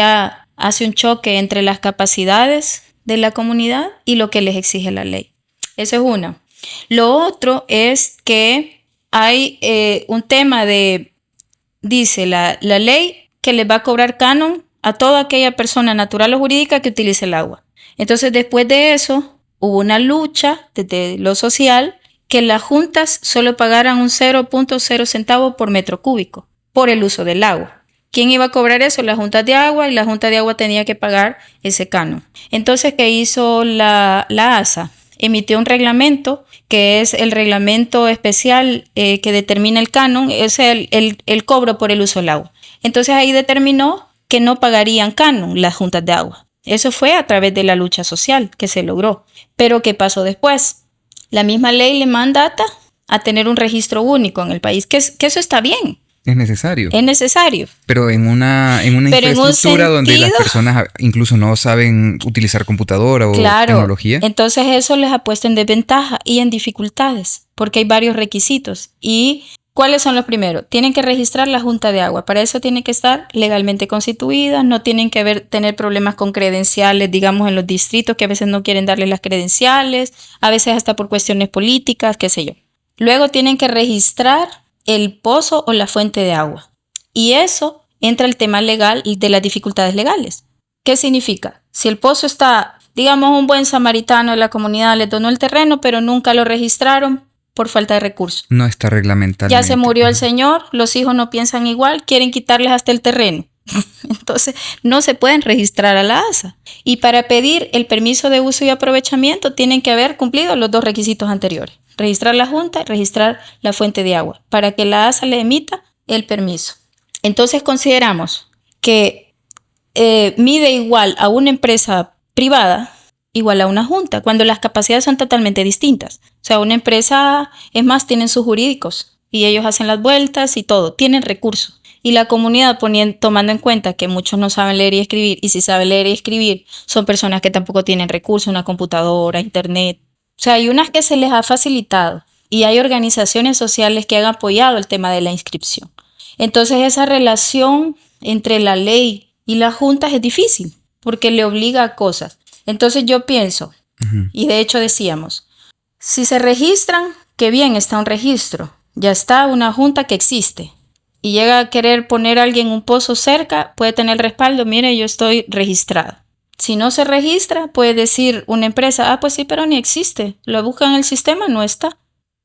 hace un choque entre las capacidades de la comunidad y lo que les exige la ley. Eso es uno. Lo otro es que hay un tema dice la ley que les va a cobrar canon a toda aquella persona natural o jurídica que utilice el agua. Entonces, después de eso, hubo una lucha desde lo social que las juntas solo pagaran un 0.0 centavo por metro cúbico por el uso del agua. ¿Quién iba a cobrar eso? La Junta de Agua, y la Junta de Agua tenía que pagar ese canon. Entonces, ¿qué hizo la ASA? Emitió un reglamento, que es el reglamento especial que determina el canon, es el cobro por el uso del agua. Entonces ahí determinó que no pagarían canon las juntas de agua. Eso fue a través de la lucha social que se logró. Pero ¿qué pasó después? La misma ley le mandata a tener un registro único en el país, que eso está bien. Es necesario. Es necesario. Pero en una infraestructura donde las personas incluso no saben utilizar computadora o tecnología. Entonces eso les ha puesto en desventaja y en dificultades, porque hay varios requisitos. ¿Y cuáles son los primeros? Tienen que registrar la Junta de Agua. Para eso tienen que estar legalmente constituidas, no tienen que tener problemas con credenciales, digamos, en los distritos, que a veces no quieren darle las credenciales, a veces hasta por cuestiones políticas, qué sé yo. Luego tienen que registrar el pozo o la fuente de agua. Y eso entra el tema legal y de las dificultades legales. ¿Qué significa? Si el pozo está, digamos, un buen samaritano de la comunidad les donó el terreno, pero nunca lo registraron por falta de recursos. No está reglamentado. Ya se murió el señor, los hijos no piensan igual, quieren quitarles hasta el terreno. Entonces no se pueden registrar a la ASA. Y para pedir el permiso de uso y aprovechamiento tienen que haber cumplido los dos requisitos anteriores. Registrar la junta, registrar la fuente de agua, para que la ASA le emita el permiso. Entonces consideramos que mide igual a una empresa privada, igual a una junta, cuando las capacidades son totalmente distintas. O sea, una empresa, es más, tienen sus jurídicos y ellos hacen las vueltas y todo, tienen recursos. Y la comunidad tomando en cuenta que muchos no saben leer y escribir, y si saben leer y escribir, son personas que tampoco tienen recursos, una computadora, internet. O sea, hay unas que se les ha facilitado y hay organizaciones sociales que han apoyado el tema de la inscripción. Entonces esa relación entre la ley y las juntas es difícil porque le obliga a cosas. Entonces yo pienso, y de hecho decíamos, si se registran, qué bien, está un registro, ya está una junta que existe y llega a querer poner a alguien un pozo cerca, puede tener respaldo, mire, yo estoy registrado. Si no se registra, puede decir una empresa, pues sí, pero ni existe. Lo buscan en el sistema, no está.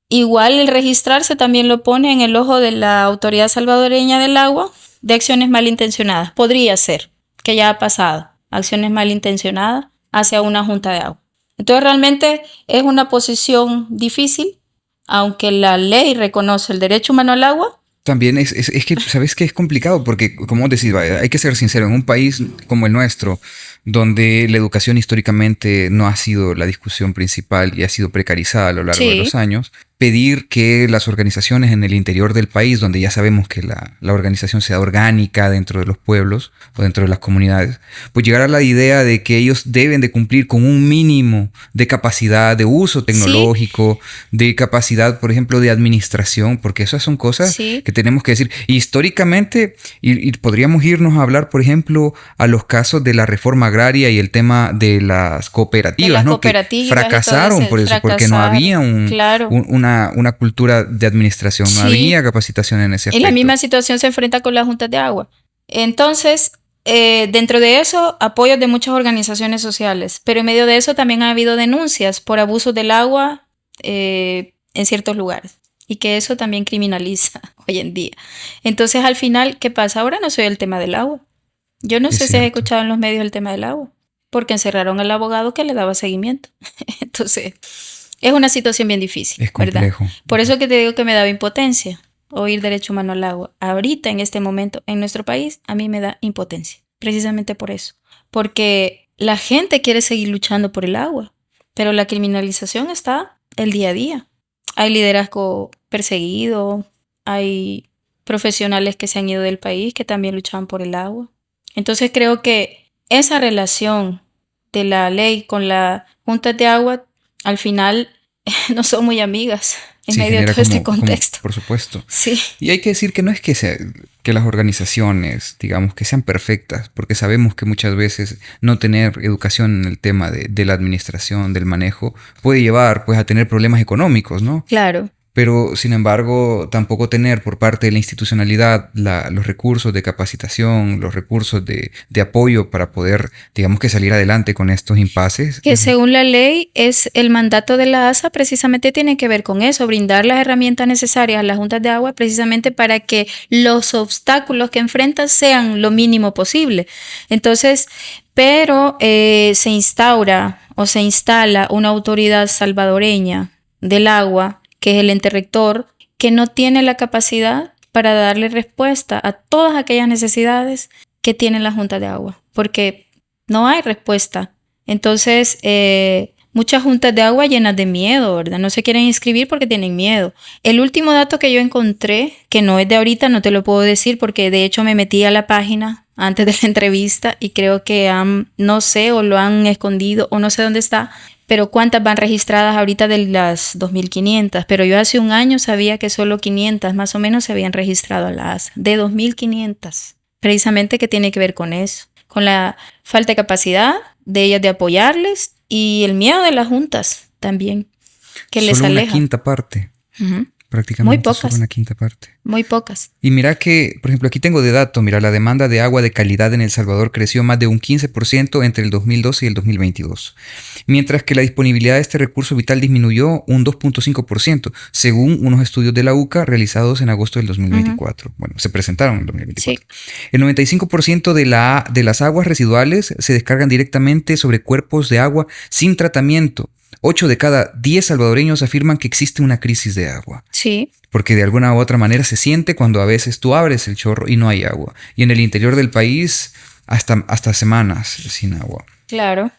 Igual el registrarse también lo pone en el ojo de la Autoridad Salvadoreña del Agua de acciones malintencionadas. Podría ser, que ya ha pasado, acciones malintencionadas hacia una junta de agua. Entonces realmente es una posición difícil, aunque la ley reconoce el derecho humano al agua. También es que, ¿sabes qué? Es complicado porque, como decís, hay que ser sincero, en un país como el nuestro, donde la educación históricamente no ha sido la discusión principal y ha sido precarizada a lo largo de los años, pedir que las organizaciones en el interior del país, donde ya sabemos que la organización sea orgánica dentro de los pueblos o dentro de las comunidades, pues llegar a la idea de que ellos deben de cumplir con un mínimo de capacidad de uso tecnológico, de capacidad, por ejemplo, de administración, porque esas son cosas que tenemos que decir. Y históricamente, y podríamos irnos a hablar, por ejemplo, a los casos de la reforma agraria y el tema de las cooperativas, ¿no? Que fracasaron por eso, porque no había una cultura de administración, no había capacitación en ese aspecto. Y la misma situación se enfrenta con las juntas de agua. Entonces, dentro de eso, apoyos de muchas organizaciones sociales, pero en medio de eso también ha habido denuncias por abusos del agua en ciertos lugares, y que eso también criminaliza hoy en día. Entonces, al final, ¿qué pasa? Ahora no soy el tema del agua. Yo no sé si has escuchado en los medios el tema del agua, porque encerraron al abogado que le daba seguimiento. Entonces, es una situación bien difícil, es complejo, ¿verdad? Por eso que te digo que me daba impotencia oír derecho humano al agua. Ahorita, en este momento, en nuestro país, a mí me da impotencia. Precisamente por eso. Porque la gente quiere seguir luchando por el agua, pero la criminalización está el día a día. Hay liderazgo perseguido, hay profesionales que se han ido del país que también luchaban por el agua. Entonces creo que esa relación de la ley con la junta de agua, al final no son muy amigas en medio de todo este contexto. Por supuesto. Sí. Y hay que decir que no es que las organizaciones, digamos, que sean perfectas, porque sabemos que muchas veces no tener educación en el tema de la administración, del manejo, puede llevar pues a tener problemas económicos, ¿no? Claro. pero sin embargo tampoco tener por parte de la institucionalidad los recursos de capacitación, los recursos de apoyo para poder, digamos que salir adelante con estos impases. Que según la ley es el mandato de la ASA, precisamente tiene que ver con eso, brindar las herramientas necesarias a las juntas de agua precisamente para que los obstáculos que enfrentan sean lo mínimo posible. Entonces, pero se instaura o se instala una autoridad salvadoreña del agua, que es el ente rector, que no tiene la capacidad para darle respuesta a todas aquellas necesidades que tienen la junta de agua, porque no hay respuesta. Entonces, muchas juntas de agua llenas de miedo, ¿verdad? No se quieren inscribir porque tienen miedo. El último dato que yo encontré, que no es de ahorita, no te lo puedo decir porque de hecho me metí a la página antes de la entrevista y creo que no sé, o lo han escondido o no sé dónde está, pero cuántas van registradas ahorita de las 2.500. Pero yo hace un año sabía que solo 500 más o menos se habían registrado a la ASA, de 2.500. Precisamente que tiene que ver con eso, con la falta de capacidad de ellas de apoyarles y el miedo de las juntas también, que les aleja. Solo una quinta parte. Uh-huh. Prácticamente muy pocas. Solo una quinta parte. Muy pocas. Y mira que, por ejemplo, aquí tengo de dato, mira, la demanda de agua de calidad en El Salvador creció más de un 15% entre el 2012 y el 2022, mientras que la disponibilidad de este recurso vital disminuyó un 2.5%, según unos estudios de la UCA realizados en agosto del 2024. Uh-huh. Bueno, se presentaron en el 2024. Sí. El 95% de las aguas residuales se descargan directamente sobre cuerpos de agua sin tratamiento. 8 de cada 10 salvadoreños afirman que existe una crisis de agua. Sí. Porque de alguna u otra manera se siente cuando a veces tú abres el chorro y no hay agua. Y en el interior del país hasta semanas sin agua. Claro.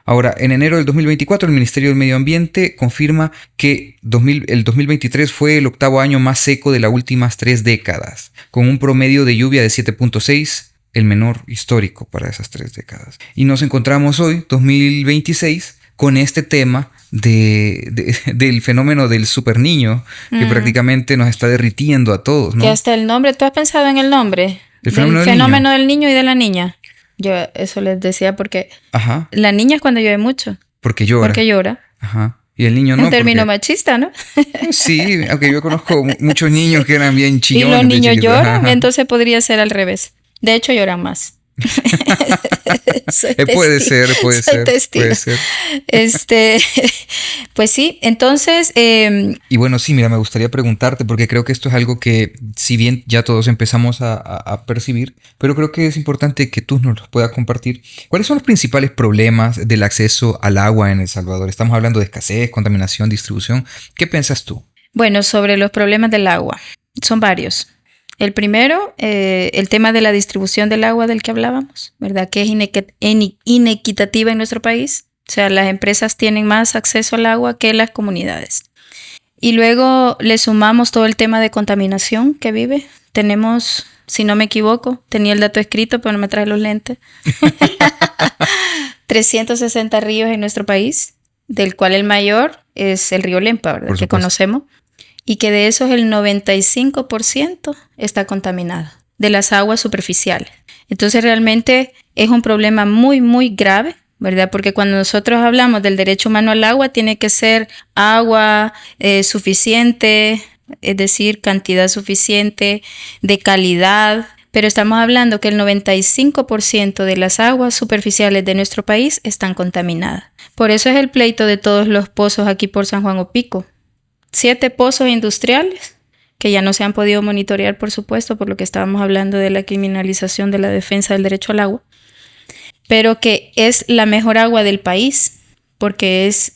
Ahora, en enero del 2024, el Ministerio del Medio Ambiente confirma que el 2023 fue el octavo año más seco de las últimas 3 décadas, con un promedio de lluvia de 7.6, el menor histórico para esas 3 décadas. Y nos encontramos hoy, 2026, con este tema del fenómeno del superniño que prácticamente nos está derritiendo a todos, ¿no? Que hasta el nombre, ¿tú has pensado en el nombre? El fenómeno del niño y de la niña. Yo eso les decía porque Ajá. La niña es cuando llueve mucho. Porque llora. Ajá. Y el niño no. Un término machista, ¿no? Sí, aunque yo conozco muchos niños que eran bien chillones. Y los niños lloran, entonces podría ser al revés. De hecho, lloran más. Puede ser. Pues sí, entonces y bueno, sí, mira, me gustaría preguntarte porque creo que esto es algo que si bien ya todos empezamos a percibir, pero creo que es importante que tú nos los puedas compartir. ¿Cuáles son los principales problemas del acceso al agua en El Salvador? Estamos hablando de escasez, contaminación, distribución. ¿Qué piensas tú? Bueno, sobre los problemas del agua, son varios. El primero, el tema de la distribución del agua del que hablábamos, ¿verdad? Que es inequitativa en nuestro país. O sea, las empresas tienen más acceso al agua que las comunidades. Y luego le sumamos todo el tema de contaminación que vive. Tenemos, si no me equivoco, tenía el dato escrito, pero no me trae los lentes. 360 ríos en nuestro país, del cual el mayor es el río Lempa, ¿verdad? Que conocemos. Y que de esos el 95% está contaminado, de las aguas superficiales. Entonces realmente es un problema muy, muy grave, ¿verdad? Porque cuando nosotros hablamos del derecho humano al agua, tiene que ser agua suficiente, es decir, cantidad suficiente, de calidad. Pero estamos hablando que el 95% de las aguas superficiales de nuestro país están contaminadas. Por eso es el pleito de todos los pozos aquí por San Juan Opico. 7 pozos industriales que ya no se han podido monitorear, por supuesto, por lo que estábamos hablando de la criminalización de la defensa del derecho al agua, pero que es la mejor agua del país, porque es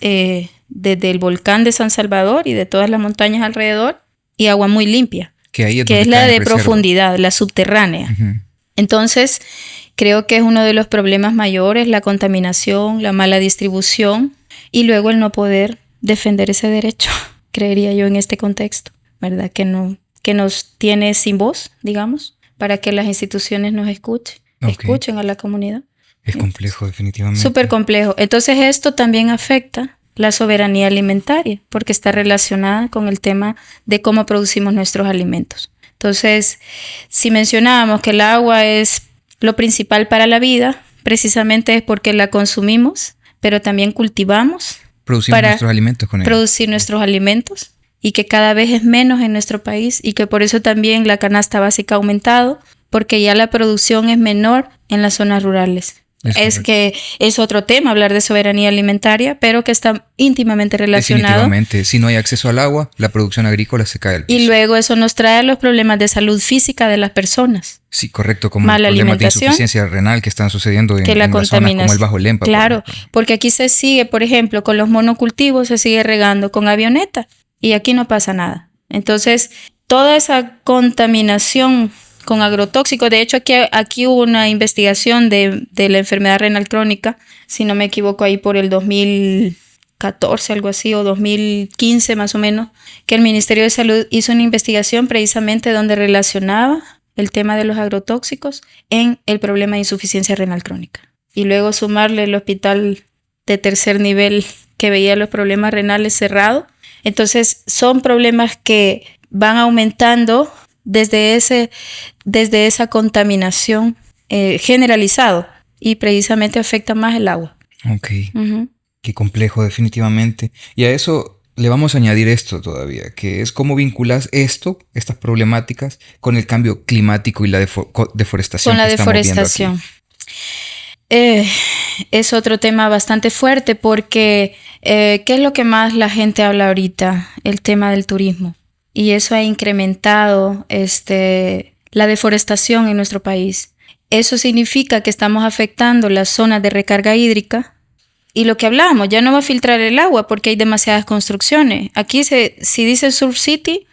desde el volcán de San Salvador y de todas las montañas alrededor, y agua muy limpia, que es la de profundidad, la subterránea. Uh-huh. Entonces, creo que es uno de los problemas mayores, la contaminación, la mala distribución, y luego el no poder defender ese derecho. Creería yo en este contexto, ¿verdad? Que nos tiene sin voz, digamos, para que las instituciones nos escuchen a la comunidad. Es complejo, definitivamente. Súper complejo. Entonces esto también afecta la soberanía alimentaria, porque está relacionada con el tema de cómo producimos nuestros alimentos. Entonces, si mencionábamos que el agua es lo principal para la vida, precisamente es porque la consumimos, pero también cultivamos. Producimos nuestros alimentos con ella. Producir nuestros alimentos y que cada vez es menos en nuestro país y que por eso también la canasta básica ha aumentado, porque ya la producción es menor en las zonas rurales. Es que es otro tema hablar de soberanía alimentaria, pero que está íntimamente relacionado. Definitivamente, si no hay acceso al agua, la producción agrícola se cae al piso. Y luego eso nos trae los problemas de salud física de las personas. Sí, correcto, como mala problemas de alimentación, insuficiencia renal que están sucediendo en la las zonas como el Bajo Lempa. Claro, porque aquí se sigue, por ejemplo, con los monocultivos se sigue regando con avioneta y aquí no pasa nada. Entonces, toda esa contaminación con agrotóxicos. De hecho, aquí hubo una investigación de la enfermedad renal crónica, si no me equivoco, ahí por el 2014, algo así, o 2015 más o menos, que el Ministerio de Salud hizo una investigación precisamente donde relacionaba el tema de los agrotóxicos en el problema de insuficiencia renal crónica. Y luego sumarle el hospital de tercer nivel que veía los problemas renales cerrados. Entonces, son problemas que van aumentando desde esa contaminación generalizado y precisamente afecta más el agua. Ok, qué complejo definitivamente. Y a eso le vamos a añadir esto todavía, que es cómo vinculas estas problemáticas con el cambio climático y la deforestación. Con la deforestación. Es otro tema bastante fuerte porque ¿qué es lo que más la gente habla ahorita? El tema del turismo. Y eso ha incrementado la deforestación en nuestro país. Eso significa que estamos afectando las zonas de recarga hídrica. Y lo que hablábamos, ya no va a filtrar el agua porque hay demasiadas construcciones. Aquí si dice Surf City,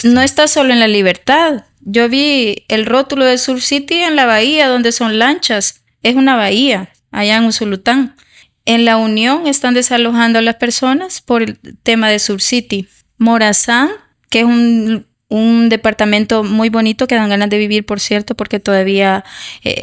no está solo en La Libertad. Yo vi el rótulo de Surf City en la bahía donde son lanchas. Es una bahía, allá en Usulután. En La Unión están desalojando a las personas por el tema de Surf City. Morazán, que es un departamento muy bonito que dan ganas de vivir, por cierto, porque todavía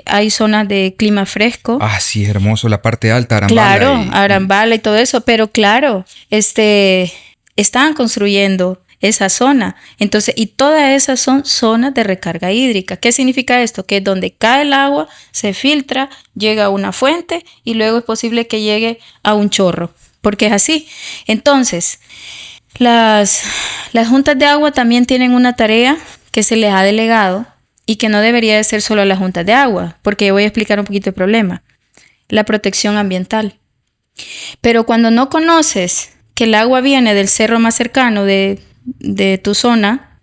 hay zonas de clima fresco. Ah, sí, hermoso, la parte alta, Arambala. Claro, Arambala y todo eso, pero claro, están construyendo esa zona. Entonces, y todas esas son zonas de recarga hídrica. ¿Qué significa esto? Que donde cae el agua, se filtra, llega a una fuente y luego es posible que llegue a un chorro, porque es así. Entonces, las juntas de agua también tienen una tarea que se les ha delegado y que no debería de ser solo a las juntas de agua, porque voy a explicar un poquito el problema. La protección ambiental. Pero cuando no conoces que el agua viene del cerro más cercano de tu zona,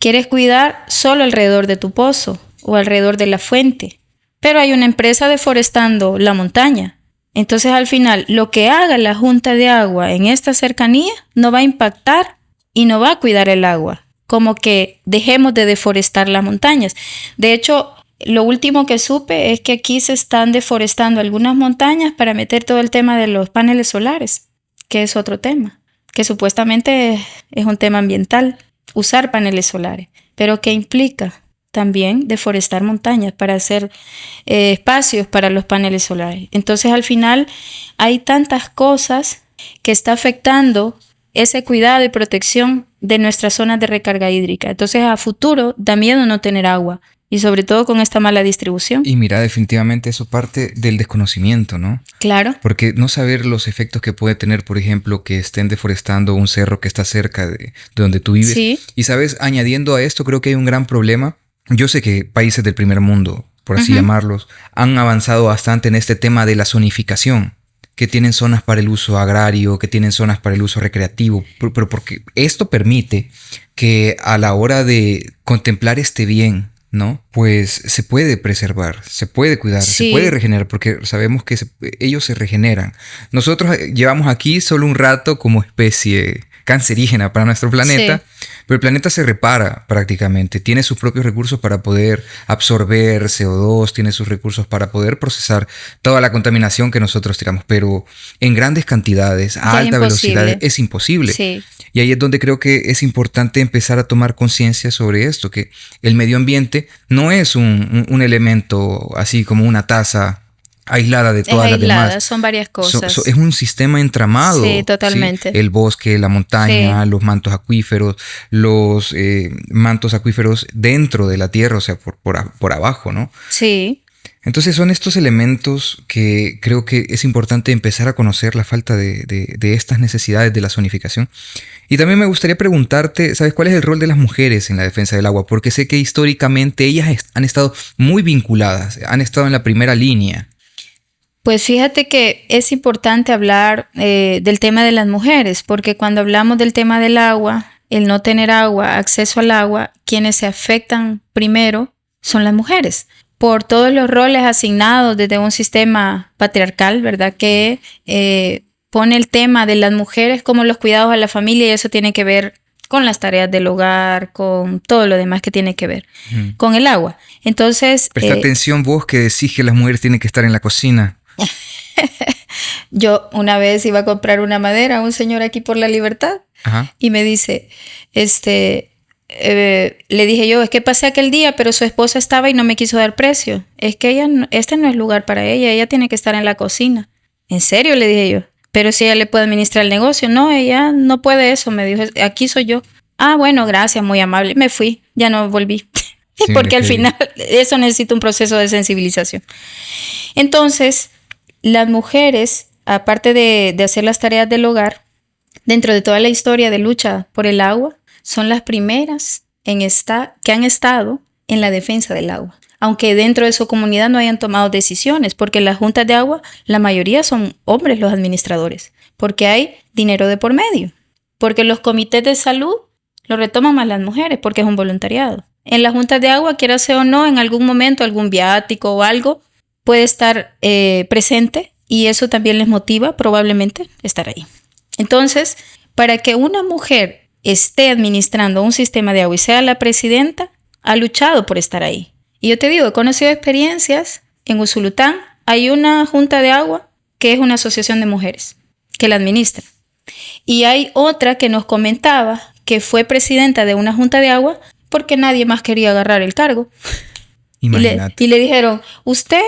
quieres cuidar solo alrededor de tu pozo o alrededor de la fuente. Pero hay una empresa deforestando la montaña. Entonces, al final, lo que haga la junta de agua en esta cercanía no va a impactar y no va a cuidar el agua. Como que dejemos de deforestar las montañas. De hecho, lo último que supe es que aquí se están deforestando algunas montañas para meter todo el tema de los paneles solares, que es otro tema, que supuestamente es un tema ambiental, usar paneles solares. Pero ¿qué implica? También deforestar montañas para hacer espacios para los paneles solares. Entonces, al final, hay tantas cosas que está afectando ese cuidado y protección de nuestras zonas de recarga hídrica. Entonces, a futuro, da miedo no tener agua. Y sobre todo con esta mala distribución. Y mira, definitivamente eso parte del desconocimiento, ¿no? Claro. Porque no saber los efectos que puede tener, por ejemplo, que estén deforestando un cerro que está cerca de donde tú vives. Sí. Y sabes, añadiendo a esto, creo que hay un gran problema. Yo sé que países del primer mundo, por así llamarlos, han avanzado bastante en este tema de la zonificación, que tienen zonas para el uso agrario, que tienen zonas para el uso recreativo, pero porque esto permite que a la hora de contemplar este bien, ¿no? Pues se puede preservar, se puede cuidar, sí, se puede regenerar, porque sabemos que ellos se regeneran. Nosotros llevamos aquí solo un rato como especie cancerígena para nuestro planeta, sí, pero el planeta se repara prácticamente, tiene sus propios recursos para poder absorber CO2, tiene sus recursos para poder procesar toda la contaminación que nosotros tiramos, pero en grandes cantidades, a alta velocidad, es imposible. Sí. Y ahí es donde creo que es importante empezar a tomar conciencia sobre esto, que el medio ambiente no es un elemento así como una taza aislada de todas las demás. Son varias cosas. Es un sistema entramado. Sí, totalmente. ¿Sí? El bosque, la montaña, sí, los mantos acuíferos, mantos acuíferos dentro de la tierra, o sea, por abajo, ¿no? Sí. Entonces son estos elementos que creo que es importante empezar a conocer la falta de estas necesidades de la zonificación. Y también me gustaría preguntarte, ¿sabes cuál es el rol de las mujeres en la defensa del agua? Porque sé que históricamente ellas han estado muy vinculadas, han estado en la primera línea. Pues fíjate que es importante hablar del tema de las mujeres, porque cuando hablamos del tema del agua, el no tener agua, acceso al agua, quienes se afectan primero son las mujeres, por todos los roles asignados desde un sistema patriarcal, ¿verdad? Que pone el tema de las mujeres como los cuidados a la familia, y eso tiene que ver con las tareas del hogar, con todo lo demás que tiene que ver con el agua. Entonces... Presta atención vos que decís que las mujeres tienen que estar en la cocina. Yo una vez iba a comprar una madera a un señor aquí por La Libertad. Ajá. Y me dice, le dije yo, es que pasé aquel día, pero su esposa estaba y no me quiso dar precio. Es que este no es lugar para ella tiene que estar en la cocina. ¿En serio? Le dije yo. Pero si ella le puede administrar el negocio. No, ella no puede eso, me dijo, aquí soy yo. Ah, bueno, gracias, muy amable. Me fui, ya no volví. Sí, porque al final eso necesita un proceso de sensibilización. Entonces, las mujeres, aparte de hacer las tareas del hogar, dentro de toda la historia de lucha por el agua, son las primeras que han estado en la defensa del agua. Aunque dentro de su comunidad no hayan tomado decisiones, porque las juntas de agua, la mayoría son hombres los administradores, porque hay dinero de por medio, porque los comités de salud lo retoman más las mujeres, porque es un voluntariado. En las juntas de agua, quiera sea o no, en algún momento algún viático o algo puede estar presente, y eso también les motiva probablemente estar ahí. Entonces, para que una mujer esté administrando un sistema de agua y sea la presidenta, ha luchado por estar ahí. Y yo te digo, he conocido experiencias. En Usulután hay una junta de agua que es una asociación de mujeres que la administra. Y hay otra que nos comentaba que fue presidenta de una junta de agua porque nadie más quería agarrar el cargo. Y le dijeron, usted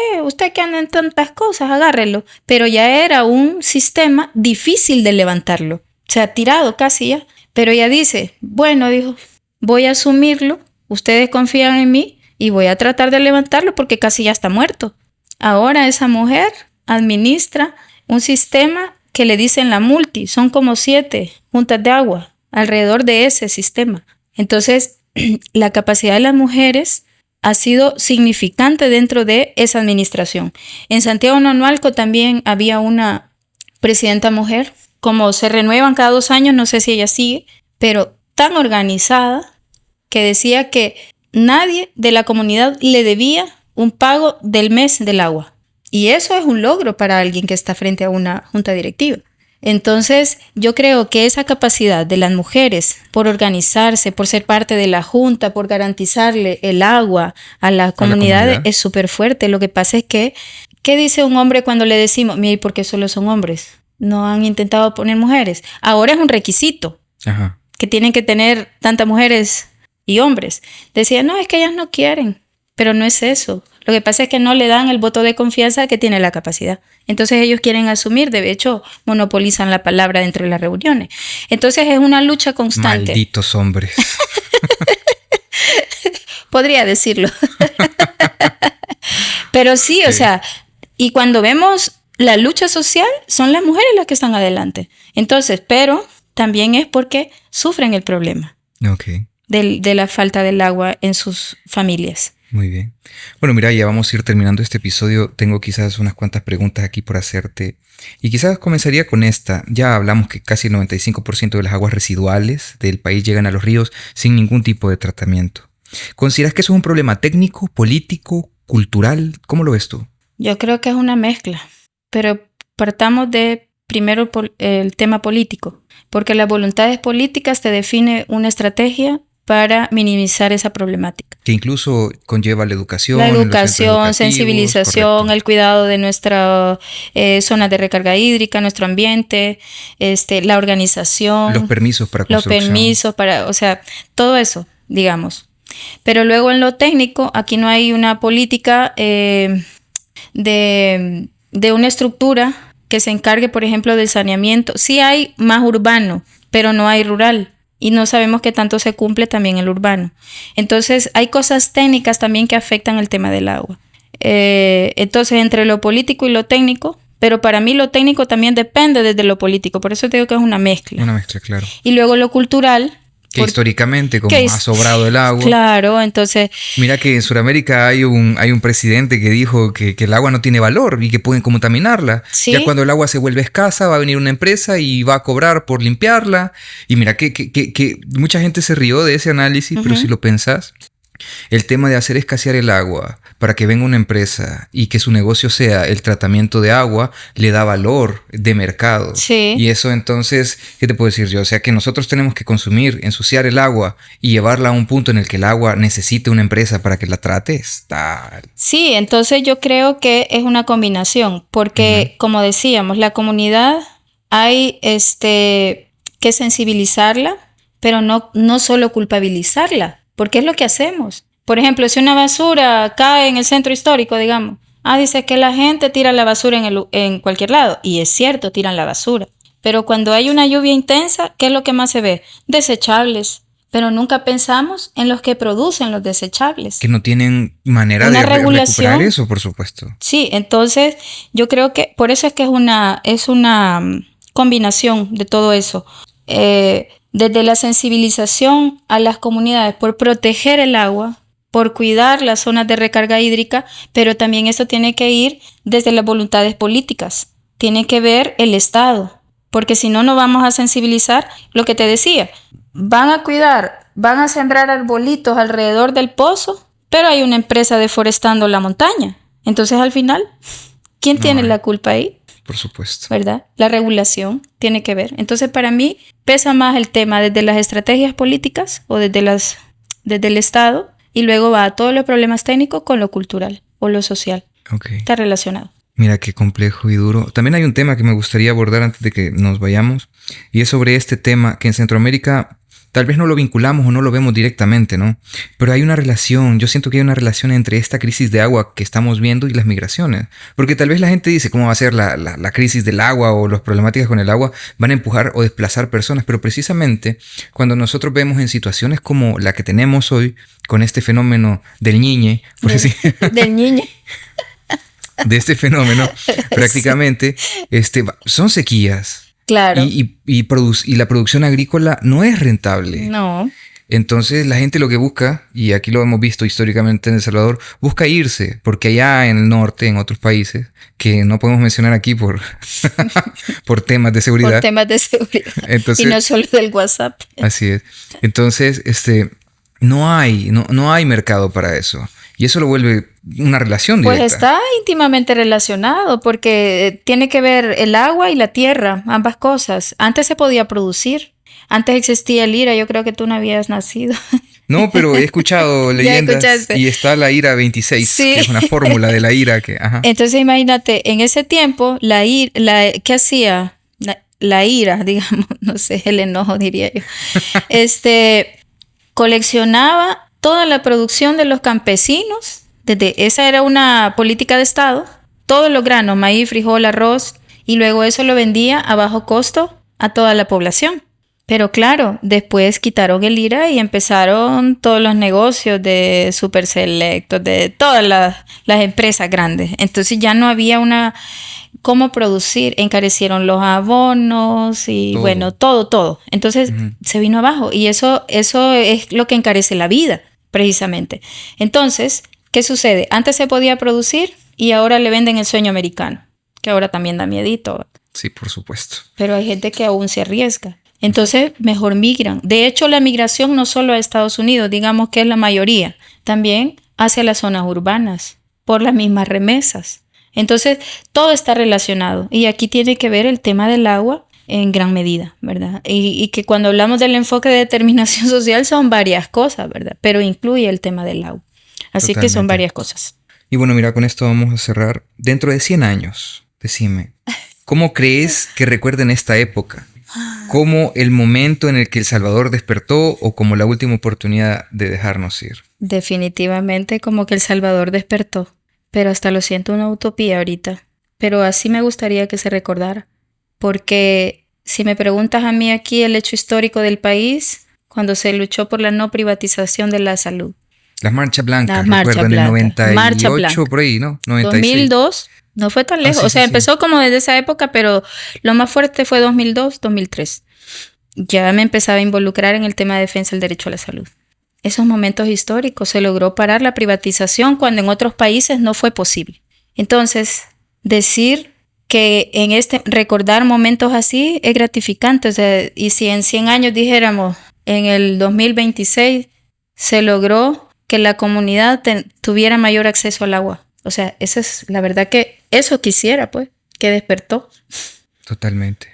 que anda en tantas cosas, agárrelo. Pero ya era un sistema difícil de levantarlo. Se ha tirado casi ya. Pero ella dice, bueno, dijo, voy a asumirlo. Ustedes confían en mí y voy a tratar de levantarlo porque casi ya está muerto. Ahora esa mujer administra un sistema que le dicen la multi. Son como 7 juntas de agua alrededor de ese sistema. Entonces, la capacidad de las mujeres ha sido significante dentro de esa administración. En Santiago Nonualco también había una presidenta mujer. Como se renuevan cada 2 años, no sé si ella sigue, pero tan organizada que decía que nadie de la comunidad le debía un pago del mes del agua. Y eso es un logro para alguien que está frente a una junta directiva. Entonces, yo creo que esa capacidad de las mujeres por organizarse, por ser parte de la junta, por garantizarle el agua a la comunidad es súper fuerte. Lo que pasa es que, ¿qué dice un hombre cuando le decimos, mire, ¿por qué solo son hombres? No han intentado poner mujeres. Ahora es un requisito. Ajá. Que tienen que tener tantas mujeres y hombres. Decía, no, es que ellas no quieren. Pero no es eso. Lo que pasa es que no le dan el voto de confianza que tiene la capacidad. Entonces ellos quieren asumir, de hecho, monopolizan la palabra dentro de las reuniones. Entonces es una lucha constante. Malditos hombres. Podría decirlo. Pero sí, o sea, y cuando vemos la lucha social, son las mujeres las que están adelante. Entonces, pero también es porque sufren el problema de la falta del agua en sus familias. Muy bien. Bueno, mira, ya vamos a ir terminando este episodio. Tengo quizás unas cuantas preguntas aquí por hacerte. Y quizás comenzaría con esta. Ya hablamos que casi el 95% de las aguas residuales del país llegan a los ríos sin ningún tipo de tratamiento. ¿Consideras que eso es un problema técnico, político, cultural? ¿Cómo lo ves tú? Yo creo que es una mezcla. Pero partamos de primero el tema político. Porque las voluntades políticas te define una estrategia para minimizar esa problemática. Que incluso conlleva la educación. La educación, sensibilización, correcto. El cuidado de nuestra zona de recarga hídrica, nuestro ambiente, la organización. Los permisos para construcción. Los permisos para, o sea, todo eso, digamos. Pero luego en lo técnico, aquí no hay una política de una estructura que se encargue, por ejemplo, del saneamiento. Sí hay más urbano, pero no hay rural. Y no sabemos qué tanto se cumple también el urbano. Entonces, hay cosas técnicas también que afectan el tema del agua. Entonces, entre lo político y lo técnico, pero para mí lo técnico también depende desde lo político, por eso te digo que es una mezcla. Una mezcla, claro. Y luego lo cultural. Que históricamente, como ha sobrado el agua. Claro, entonces... Mira que en Sudamérica hay un presidente que dijo que el agua no tiene valor y que pueden contaminarla. ¿Sí? Ya cuando el agua se vuelve escasa, va a venir una empresa y va a cobrar por limpiarla. Y mira que mucha gente se rió de ese análisis, pero si lo pensás, el tema de hacer escasear el agua para que venga una empresa y que su negocio sea el tratamiento de agua, le da valor de mercado. Sí. Y eso entonces, ¿qué te puedo decir yo? O sea, que nosotros tenemos que consumir, ensuciar el agua y llevarla a un punto en el que el agua necesite una empresa para que la trate. Está... Sí, entonces yo creo que es una combinación, porque como decíamos, la comunidad hay que sensibilizarla, pero no solo culpabilizarla. Porque es lo que hacemos. Por ejemplo, si una basura cae en el centro histórico, digamos, dice que la gente tira la basura en cualquier lado. Y es cierto, tiran la basura. Pero cuando hay una lluvia intensa, ¿qué es lo que más se ve? Desechables. Pero nunca pensamos en los que producen los desechables. Que no tienen manera de recuperar eso, por supuesto. Sí, entonces yo creo que por eso es que es una combinación de todo eso. Desde la sensibilización a las comunidades por proteger el agua, por cuidar las zonas de recarga hídrica, pero también esto tiene que ir desde las voluntades políticas. Tiene que ver el Estado, porque si no, no vamos a sensibilizar lo que te decía. Van a cuidar, van a sembrar arbolitos alrededor del pozo, pero hay una empresa deforestando la montaña. Entonces, al final, ¿quién tiene la culpa ahí? Por supuesto. ¿Verdad? La regulación tiene que ver. Entonces, para mí, pesa más el tema desde las estrategias políticas o desde el Estado, y luego va a todos los problemas técnicos con lo cultural o lo social. Okay. Está relacionado. Mira qué complejo y duro. También hay un tema que me gustaría abordar antes de que nos vayamos, y es sobre este tema que en Centroamérica tal vez no lo vinculamos o no lo vemos directamente, ¿no? Pero hay una relación, yo siento que hay una relación entre esta crisis de agua que estamos viendo y las migraciones. Porque tal vez la gente dice, ¿cómo va a ser la crisis del agua o las problemáticas con el agua? Van a empujar o desplazar personas. Pero precisamente cuando nosotros vemos en situaciones como la que tenemos hoy, con este fenómeno del Ñiñe, por decir... Del Ñiñe. De este fenómeno, prácticamente, son sequías. Claro. Y la producción agrícola no es rentable. No. Entonces la gente lo que busca, y aquí lo hemos visto históricamente en El Salvador, busca irse, porque allá en el norte, en otros países, que no podemos mencionar aquí por temas de seguridad. Por temas de seguridad. Entonces, y no solo del WhatsApp. Así es. Entonces, no hay mercado para eso. Y eso lo vuelve una relación directa. Pues está íntimamente relacionado porque tiene que ver el agua y la tierra, ambas cosas. Antes se podía producir, antes existía el IRA, yo creo que tú no habías nacido. No, pero he escuchado leyendas y está la IRA 26, sí, que es una fórmula de la IRA que... Ajá. Entonces imagínate, en ese tiempo, ¿qué hacía? La IRA, digamos, no sé, el enojo diría yo. Coleccionaba toda la producción de los campesinos, esa era una política de Estado, todos los granos, maíz, frijol, arroz, y luego eso lo vendía a bajo costo a toda la población. Pero claro, después quitaron el IRA y empezaron todos los negocios de Super Selectos, de todas las empresas grandes. Entonces ya no había cómo producir, encarecieron los abonos y todo. Bueno, todo. Entonces se vino abajo y eso es lo que encarece la vida. Precisamente. Entonces, ¿qué sucede? Antes se podía producir y ahora le venden el sueño americano, que ahora también da miedito. Sí, por supuesto. Pero hay gente que aún se arriesga. Entonces, mejor migran. De hecho, la migración no solo a Estados Unidos, digamos que es la mayoría, también hacia las zonas urbanas, por las mismas remesas. Entonces, todo está relacionado. Y aquí tiene que ver el tema del agua en gran medida, ¿verdad? Y que cuando hablamos del enfoque de determinación social son varias cosas, ¿verdad? Pero incluye el tema del agua. Así Totalmente. Que son varias cosas. Y bueno, mira, con esto vamos a cerrar. Dentro de 100 años, decime, ¿cómo crees que recuerden esta época? ¿Como el momento en el que El Salvador despertó o como la última oportunidad de dejarnos ir? Definitivamente como que El Salvador despertó, pero hasta lo siento una utopía ahorita. Pero así me gustaría que se recordara. Porque si me preguntas a mí aquí el hecho histórico del país, cuando se luchó por la no privatización de la salud, Las marchas blancas, La marcha recuerdo, en el blanca. Marcha 98 blanca. por ahí, ¿no? 96. 2002, no fue tan lejos. sí, O sea, sí, sí. empezó como desde esa época, pero lo más fuerte fue 2002, 2003. Ya me empezaba a involucrar en el tema de defensa del derecho a la salud. Esos momentos históricos se logró parar la privatización cuando en otros países no fue posible. Entonces, decir que recordar momentos así es gratificante. O sea, y si en 100 años dijéramos, en el 2026 se logró que la comunidad tuviera mayor acceso al agua. O sea, esa es la verdad, que eso quisiera, pues, que despertó. Totalmente.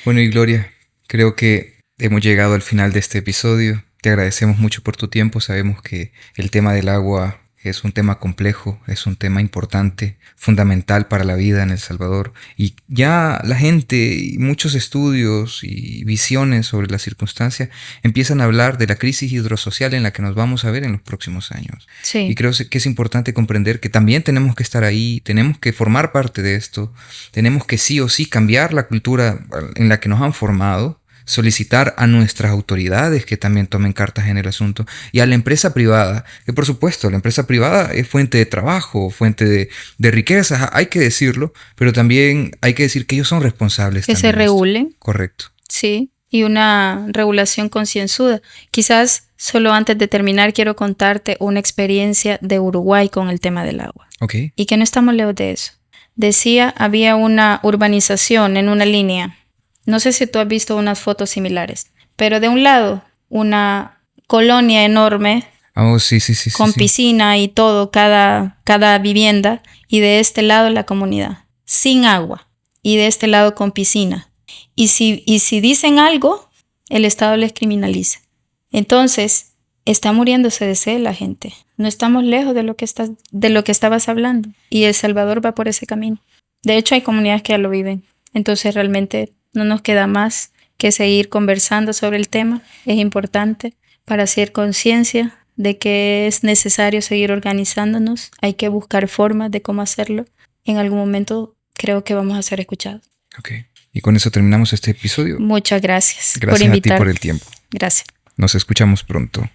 Bueno, y Gloria, creo que hemos llegado al final de este episodio. Te agradecemos mucho por tu tiempo. Sabemos que el tema del agua es un tema complejo, es un tema importante, fundamental para la vida en El Salvador. Y ya la gente y muchos estudios y visiones sobre la circunstancia empiezan a hablar de la crisis hidrosocial en la que nos vamos a ver en los próximos años. Sí. Y creo que es importante comprender que también tenemos que estar ahí, tenemos que formar parte de esto, tenemos que sí o sí cambiar la cultura en la que nos han formado, solicitar a nuestras autoridades que también tomen cartas en el asunto, y a la empresa privada, que por supuesto la empresa privada es fuente de trabajo, fuente de riquezas, hay que decirlo, pero también hay que decir que ellos son responsables. Que se regulen. Correcto. Sí, y una regulación concienzuda. Quizás solo antes de terminar quiero contarte una experiencia de Uruguay con el tema del agua. Okay. Y que no estamos lejos de eso. Decía, había una urbanización en una línea. No sé si tú has visto unas fotos similares, pero de un lado una colonia enorme, sí, con piscina y todo, cada vivienda, y de este lado la comunidad, sin agua, y de este lado con piscina. Y si dicen algo, el Estado les criminaliza. Entonces, está muriéndose de sed la gente. No estamos lejos de lo que estabas hablando, y El Salvador va por ese camino. De hecho, hay comunidades que ya lo viven. Entonces, realmente no nos queda más que seguir conversando sobre el tema. Es importante para hacer conciencia de que es necesario seguir organizándonos. Hay que buscar formas de cómo hacerlo. En algún momento creo que vamos a ser escuchados. Ok. Y con eso terminamos este episodio. Muchas gracias. Gracias por invitarme. a ti por el tiempo. Gracias. Nos escuchamos pronto.